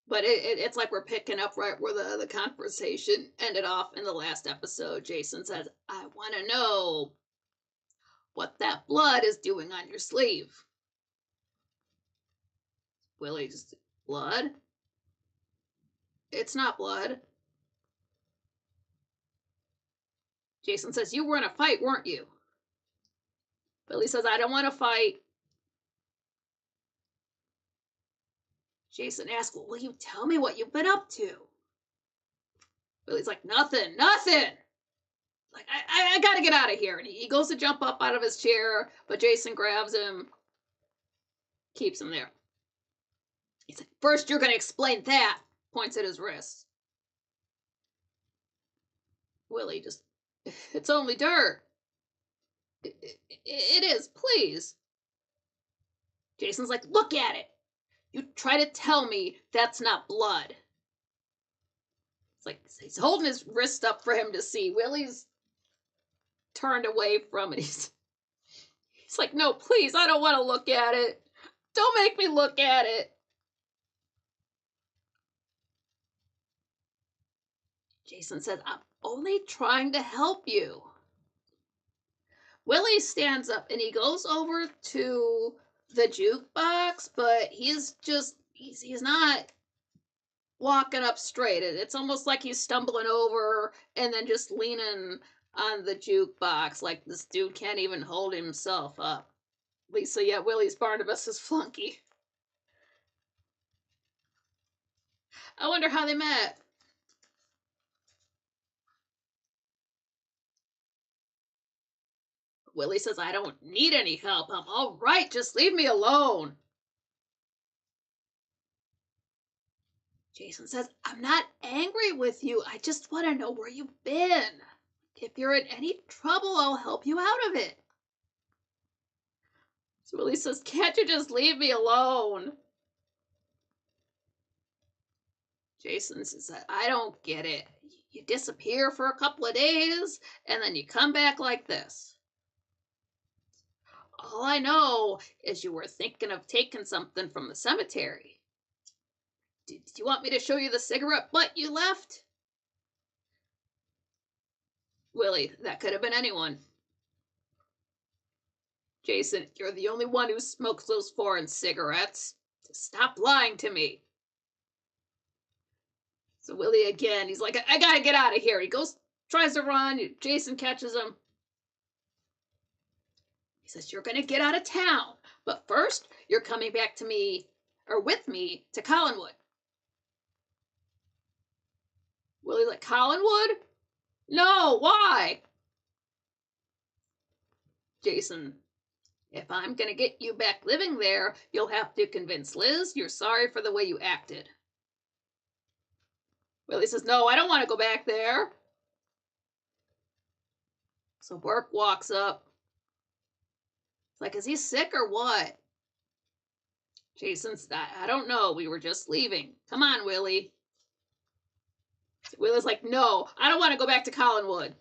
But it's like we're picking up right where the conversation ended off in the last episode. Jason says, I want to know what that blood is doing on your sleeve. Willie just, blood? It's not blood. Jason says, you were in a fight, weren't you? Willie says, I don't want to fight. Jason asks, well, will you tell me what you've been up to? Willie's like, nothing. Like, I gotta get out of here. And he goes to jump up out of his chair, but Jason grabs him, keeps him there. He's like, first you're gonna explain that, points at his wrist. Willie just, it's only dirt. It is, please. Jason's like, look at it. You try to tell me that's not blood. It's like he's holding his wrist up for him to see. Willie's turned away from it. He's like, no, please, I don't want to look at it. Don't make me look at it. Jason says, I'm only trying to help you. Willie stands up and he goes over to the jukebox, but he's not walking up straight. It's almost like he's stumbling over and then just leaning on the jukebox, like this dude can't even hold himself up. Lisa, yeah, Willie's Barnabas' flunky. I wonder how they met. Willie says, I don't need any help. I'm all right. Just leave me alone. Jason says, I'm not angry with you. I just want to know where you've been. If you're in any trouble, I'll help you out of it. So Willie says, can't you just leave me alone? Jason says, I don't get it. You disappear for a couple of days, and then you come back like this. All I know is you were thinking of taking something from the cemetery. Did you want me to show you the cigarette butt you left? Willie, that could have been anyone. Jason, you're the only one who smokes those foreign cigarettes. Stop lying to me. So Willie again, he's like, I gotta get out of here. He goes, tries to run. Jason catches him. He says, you're gonna get out of town, but first you're coming back to me, or with me, to Collinwood. Willie's like, Collinwood? No, why? Jason, if I'm gonna get you back living there, you'll have to convince Liz you're sorry for the way you acted. Willie says, no, I don't want to go back there. So Burke walks up. It's like, is he sick or what? Jason's, I don't know. We were just leaving. Come on, Willie. So Willie's like, no, I don't want to go back to Collinwood.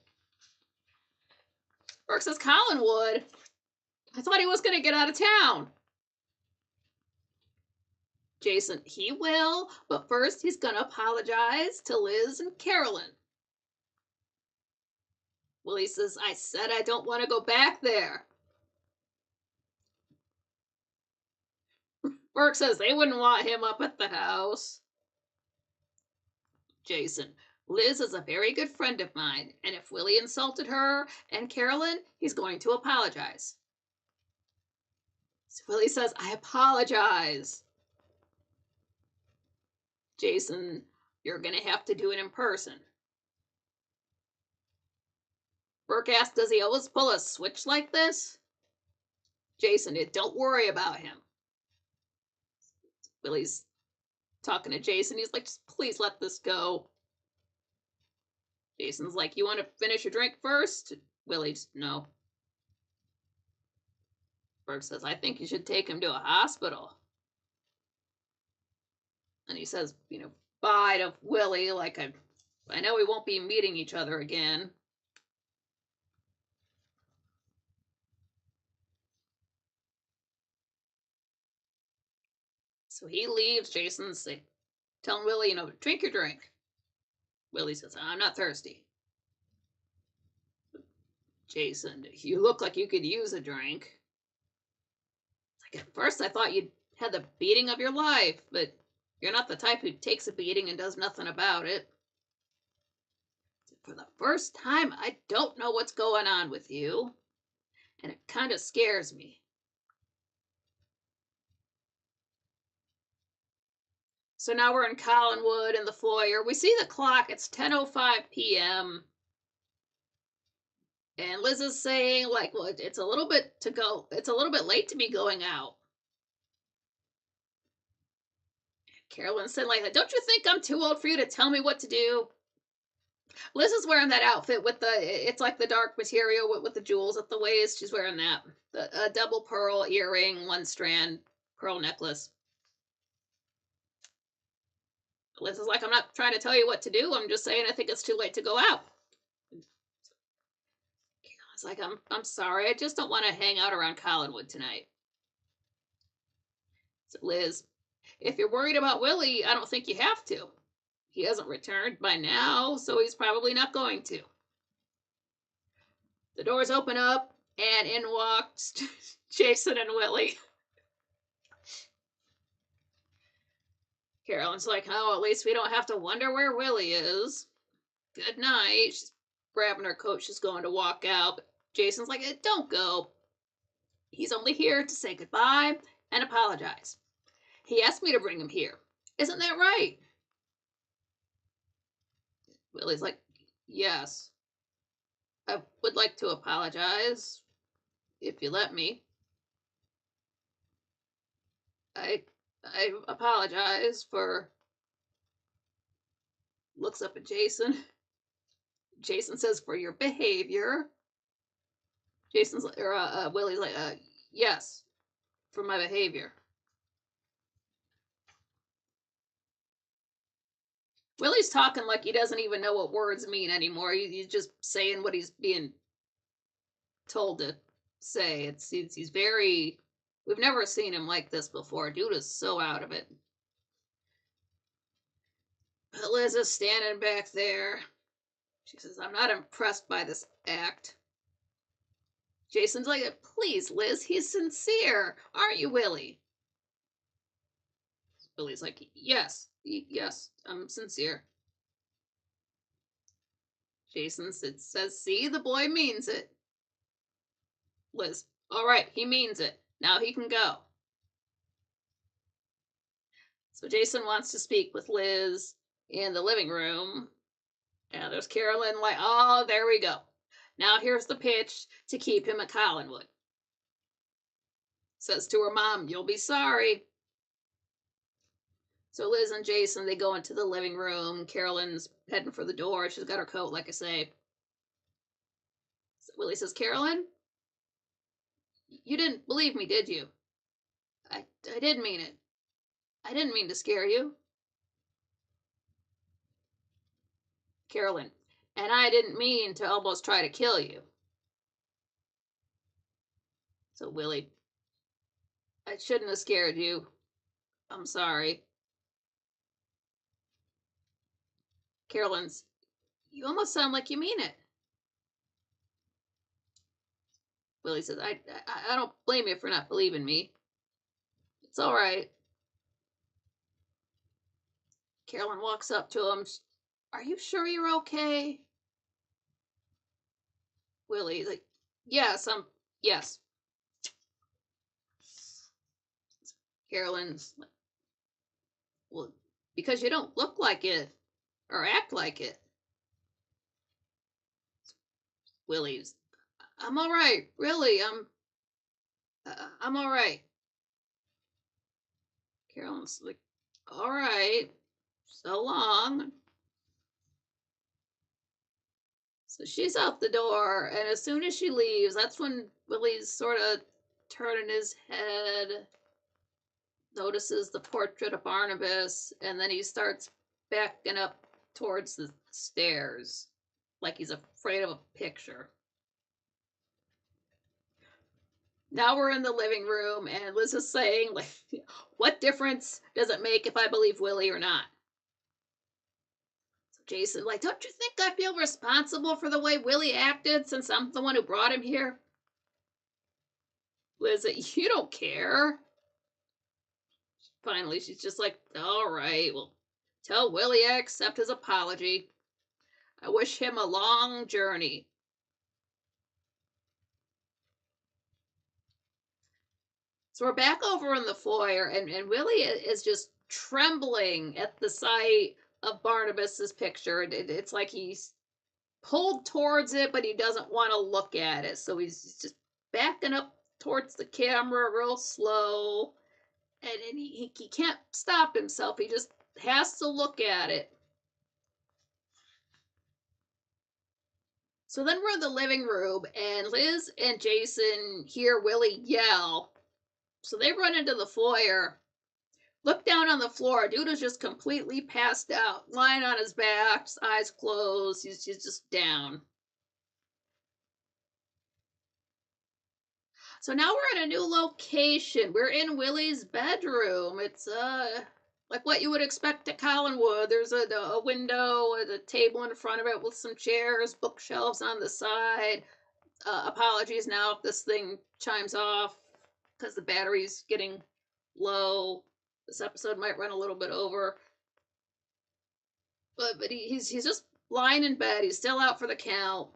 Burke says, Collinwood? I thought he was going to get out of town. Jason, he will, but first he's going to apologize to Liz and Carolyn. Willie says, I said I don't want to go back there. Burke says they wouldn't want him up at the house. Jason, Liz is a very good friend of mine, and if Willie insulted her and Carolyn, he's going to apologize. So Willie says, I apologize. Jason, you're going to have to do it in person. Burke asks, does he always pull a switch like this? Jason, don't worry about him. Willie's talking to Jason. He's like, just please let this go. Jason's like, you want to finish your drink first? Willie's, no. Burke says, I think you should take him to a hospital. And he says, bye to Willie, like, I know we won't be meeting each other again. So he leaves. Jason's telling Willie, drink your drink. Willie says, I'm not thirsty. Jason, you look like you could use a drink. Like, at first I thought you'd had the beating of your life, but you're not the type who takes a beating and does nothing about it. For the first time, I don't know what's going on with you, and it kind of scares me. So now we're in Collinwood in the foyer. We see the clock. It's 10:05 p.m. And Liz is saying, like, well, it's a little bit to go. It's a little bit late to be going out. Carolyn said, like, don't you think I'm too old for you to tell me what to do? Liz is wearing that outfit with it's like the dark material with the jewels at the waist. She's wearing that. A double pearl earring, one strand pearl necklace. Liz is like, I'm not trying to tell you what to do. I'm just saying I think it's too late to go out. Carolyn's like, I'm sorry. I just don't want to hang out around Collinwood tonight. So Liz, if you're worried about Willie, I don't think you have to. He hasn't returned by now, so he's probably not going to. The doors open up, and in walked Jason and Willie. Carolyn's like, oh, at least we don't have to wonder where Willie is. Good night. She's grabbing her coat. She's going to walk out. But Jason's like, don't go. He's only here to say goodbye and apologize. He asked me to bring him here. Isn't that right? Willie's like, yes. I would like to apologize, if you let me. I apologize for... Looks up at Jason. Jason says, for your behavior. Willie's like, yes, for my behavior. Willie's talking like he doesn't even know what words mean anymore. He's just saying what he's being told to say. He's very... We've never seen him like this before. Dude is so out of it. Liz is standing back there. She says, I'm not impressed by this act. Jason's like, please, Liz, he's sincere. Aren't you, Willie? Willie's like, yes, I'm sincere. Jason says, see, the boy means it. Liz, all right, he means it. Now he can go. So Jason wants to speak with Liz in the living room. And there's Carolyn like, oh, there we go. Now here's the pitch to keep him at Collinwood. Says to her mom, you'll be sorry. So Liz and Jason, they go into the living room. Carolyn's heading for the door. She's got her coat, like I say. So Willie says, Carolyn, you didn't believe me, did you? I did mean it. I didn't mean to scare you. Carolyn, and I didn't mean to almost try to kill you. So Willie, I shouldn't have scared you. I'm sorry. Carolyn's, you almost sound like you mean it. Willie says, I don't blame you for not believing me. It's all right. Carolyn walks up to him. Are you sure you're okay? Willie's like, yes, yes. Carolyn's like, well, because you don't look like it or act like it. Willie's, I'm all right, really. I'm all right. Carolyn's like, all right, so long. So she's out the door, and as soon as she leaves, that's when Willie's sort of turning his head, notices the portrait of Barnabas, and then he starts backing up towards the stairs like he's afraid of a picture. Now we're in the living room, and Liz is saying, like, what difference does it make if I believe Willie or not? So Jason, like, don't you think I feel responsible for the way Willie acted since I'm the one who brought him here? Liz, you don't care. Finally, she's just like, all right, well, tell Willie I accept his apology. I wish him a long journey. So we're back over in the foyer, and Willie is just trembling at the sight of Barnabas's picture. It's like he's pulled towards it, but he doesn't want to look at it. So he's just backing up towards the camera real slow, and he can't stop himself. He just has to look at it. So then we're in the living room, and Liz and Jason hear Willie yell. So they run into the foyer. Look down on the floor. Dude is just completely passed out, lying on his back, his eyes closed. He's just down. So now we're in a new location. We're in Willie's bedroom. It's like what you would expect at Collinwood. There's a window, a table in front of it with some chairs, bookshelves on the side. Apologies now if this thing chimes off because the battery's getting low. This episode might run a little bit over. But he's just lying in bed. He's still out for the count.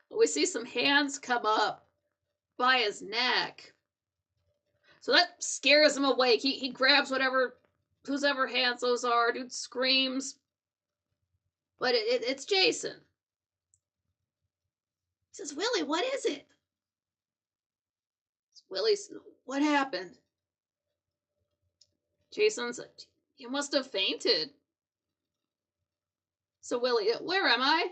We see some hands come up by his neck. So that scares him awake. He grabs whose ever hands those are. Dude screams. But it's Jason. He says, Willie, what is it? Willie says, what happened? Jason said, you must have fainted. So Willie, where am I?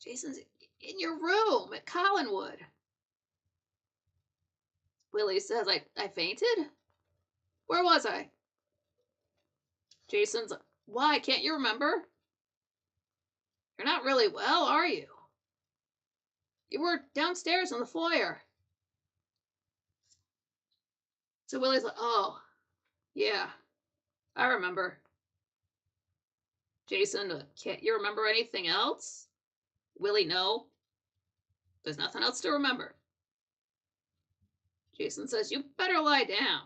Jason's in your room at Collinwood. Willie says, I fainted? Where was I? Jason's, why, can't you remember? You're not really well, are you? You were downstairs in the foyer. So Willie's like, oh, yeah, I remember. Jason, can't you remember anything else? Willie, no. There's nothing else to remember. Jason says, you better lie down.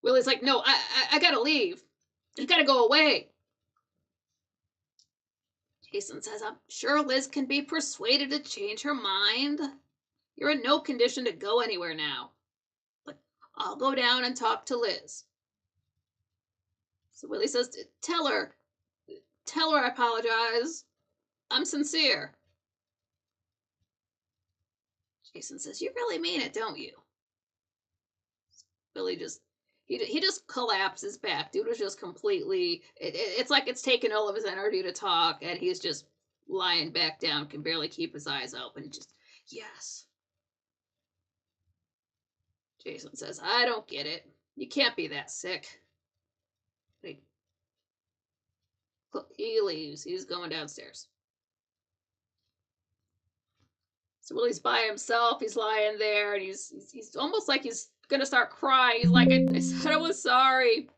Willie's like, no, I gotta leave. You gotta go away. Jason says, I'm sure Liz can be persuaded to change her mind. You're in no condition to go anywhere now. But I'll go down and talk to Liz. So Willie says, tell her I apologize. I'm sincere. Jason says, you really mean it, don't you? Willie he just collapses back. Dude was just completely, it's like it's taken all of his energy to talk, and he's just lying back down, can barely keep his eyes open. Just, yes. Jason says, I don't get it. You can't be that sick. He leaves. He's going downstairs. So Willie's by himself. He's lying there, and he's almost like he's gonna start crying. He's like, I said I was sorry.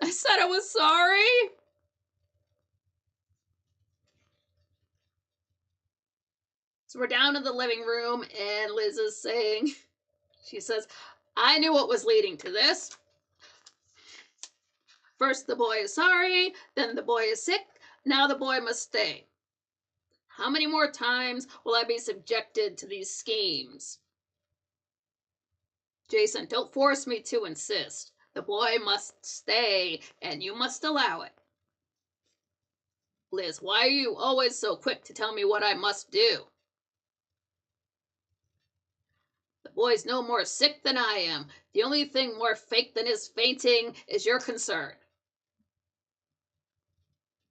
I said I was sorry. So we're down in the living room, and Liz is saying, she says, I knew what was leading to this. First the boy is sorry, then the boy is sick, now the boy must stay. How many more times will I be subjected to these schemes? Jason, don't force me to insist. The boy must stay, and you must allow it. Liz, why are you always so quick to tell me what I must do? The boy's no more sick than I am. The only thing more fake than his fainting is your concern.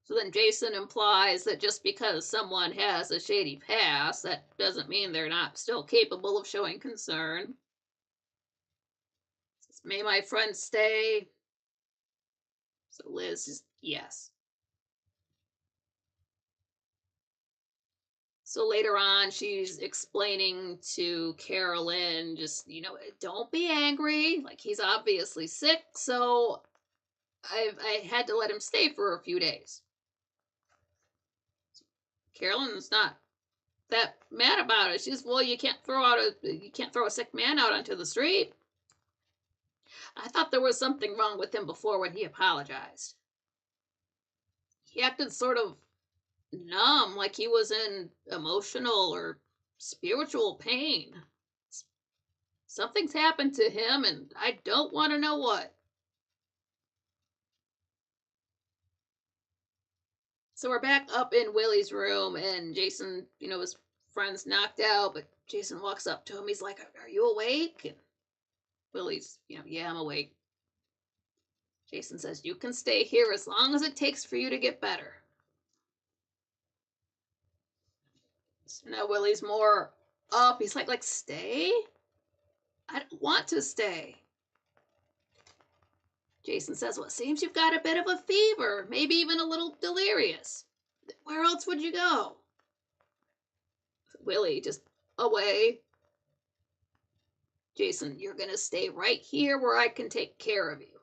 So then Jason implies that just because someone has a shady past, that doesn't mean they're not still capable of showing concern. Says, may my friend stay? So Liz is yes. So later on, she's explaining to Carolyn, just, don't be angry. Like, he's obviously sick, so I had to let him stay for a few days. Carolyn's not that mad about it. She's, well, you can't throw a sick man out onto the street. I thought there was something wrong with him before when he apologized. He acted sort of numb, like he was in emotional or spiritual pain. Something's happened to him, and I don't want to know what. So we're back up in Willie's room, and Jason, his friend's knocked out, but Jason walks up to him. He's like, are you awake? And Willie's, yeah, I'm awake. Jason says, you can stay here as long as it takes for you to get better. So now Willie's more up. He's like, stay? I don't want to stay. Jason says, well, it seems you've got a bit of a fever, maybe even a little delirious. Where else would you go? Willie, just away. Jason, you're going to stay right here where I can take care of you.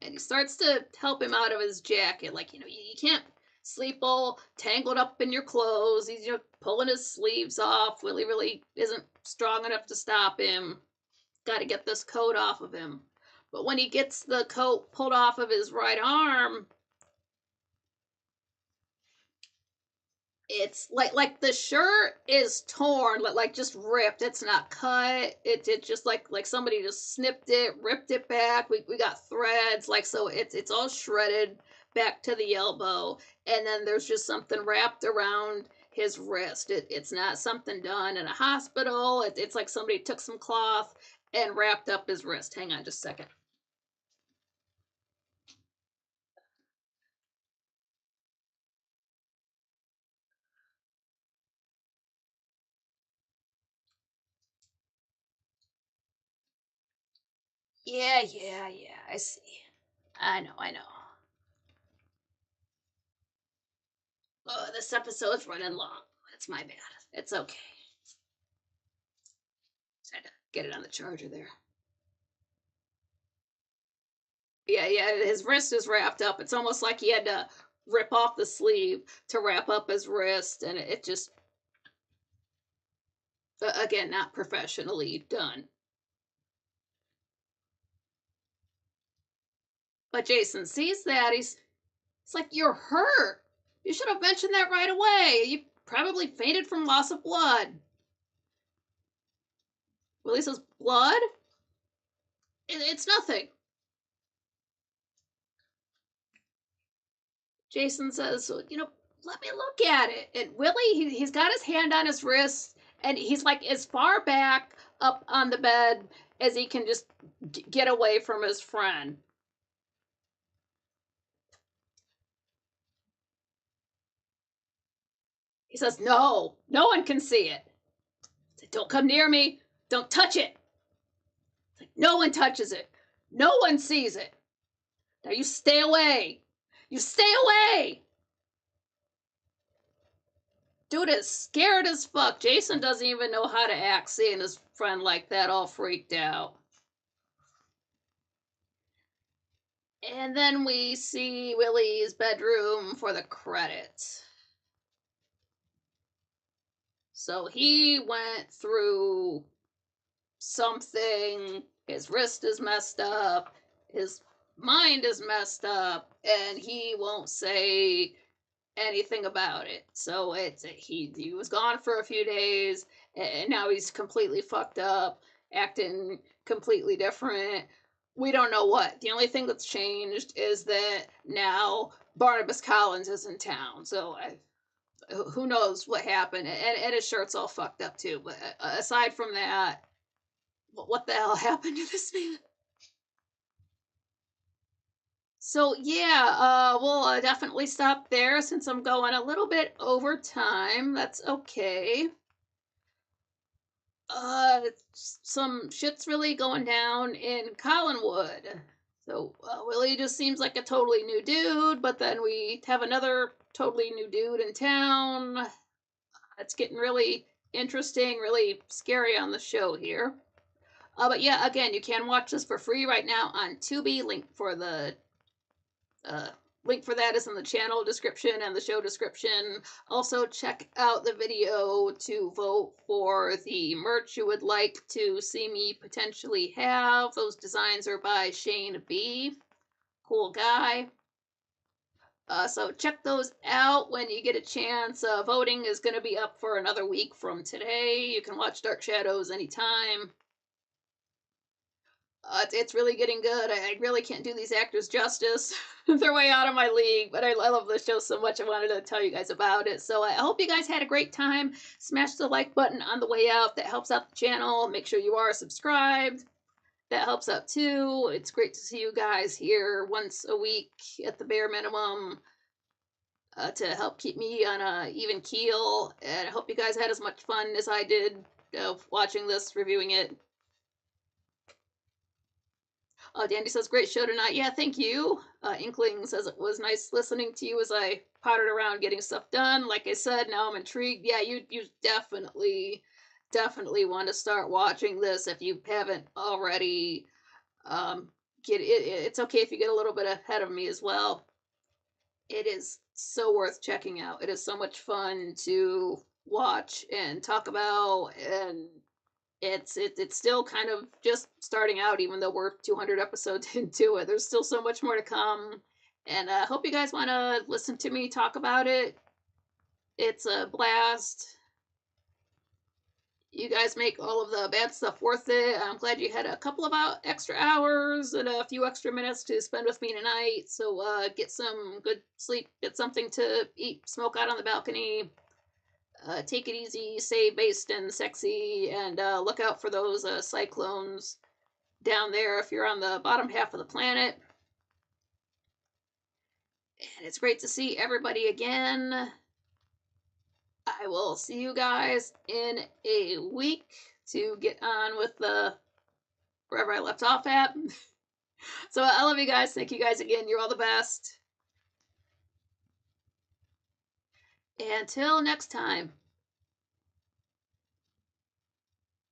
And he starts to help him out of his jacket. Like, you can't sleep all tangled up in your clothes. He's, pulling his sleeves off. Willie really isn't strong enough to stop him. Got to get this coat off of him. But when he gets the coat pulled off of his right arm, it's like the shirt is torn, like just ripped. It's not cut. It's just like somebody just snipped it, ripped it back. We got threads, so it's all shredded back to the elbow, and then there's just something wrapped around his wrist. It's not something done in a hospital. It's like somebody took some cloth and wrapped up his wrist. Hang on just a second. Yeah, I see. I know. Oh, this episode's running long. That's my bad. It's okay. Just had to get it on the charger there. Yeah, his wrist is wrapped up. It's almost like he had to rip off the sleeve to wrap up his wrist, and it just, again, not professionally done. But Jason sees that. It's like, you're hurt. You should have mentioned that right away. You probably fainted from loss of blood. Willie says, blood? It's nothing. Jason says, let me look at it. And Willie, he's got his hand on his wrist, and he's like as far back up on the bed as he can just get away from his friend. He says, no one can see it. Said, don't come near me. Don't touch it. Like, no one touches it. No one sees it. Now you stay away. You stay away. Dude is scared as fuck. Jason doesn't even know how to act seeing his friend like that all freaked out. And then we see Willie's bedroom for the credits. So he went through something. His wrist is messed up. His mind is messed up. And he won't say anything about it. So he was gone for a few days, and now he's completely fucked up. acting completely different. We don't know what. The only thing that's changed is that now Barnabas Collins is in town. So who knows what happened? And his shirt's all fucked up too. But aside from that, what the hell happened to this man? So yeah, we'll definitely stop there since I'm going a little bit over time. That's okay. Uh, some shit's really going down in Collinwood. So Willie just seems like a totally new dude, but then we have another totally new dude in town. It's getting really interesting, really scary on the show here. But yeah, again, you can watch this for free right now on Tubi. Uh, link for that is in the channel description and the show description. Also, check out the video to vote for the merch you would like to see me potentially have. Those designs are by Shane B. Cool guy. So check those out when you get a chance. Voting is going to be up for another week from today. You can watch Dark Shadows anytime. It's really getting good. I really can't do these actors justice. They're way out of my league, but I love the show so much I wanted to tell you guys about it. So I hope you guys had a great time. Smash the like button on the way out. That helps out the channel. Make sure you are subscribed. That helps out too. It's great to see you guys here once a week at the bare minimum to help keep me on a even keel. And I hope you guys had as much fun as I did watching this, reviewing it. Dandy says, great show tonight. Yeah, thank you. Inkling says it was nice listening to you as I pottered around getting stuff done. Like I said, now I'm intrigued. Yeah, you definitely want to start watching this if you haven't already. Get it. It's okay if you get a little bit ahead of me as well. It is so worth checking out. It is so much fun to watch and talk about, and it's still kind of just starting out, even though we're 200 episodes into it. There's still so much more to come, and I hope you guys want to listen to me talk about it. It's a blast. You guys make all of the bad stuff worth it. I'm glad you had a couple of extra hours and a few extra minutes to spend with me tonight. So get some good sleep, get something to eat, smoke out on the balcony. Take it easy, stay based and sexy, and look out for those cyclones down there if you're on the bottom half of the planet. And it's great to see everybody again. I will see you guys in a week to get on with the wherever I left off at. So I love you guys. Thank you guys again. You're all the best. Until next time.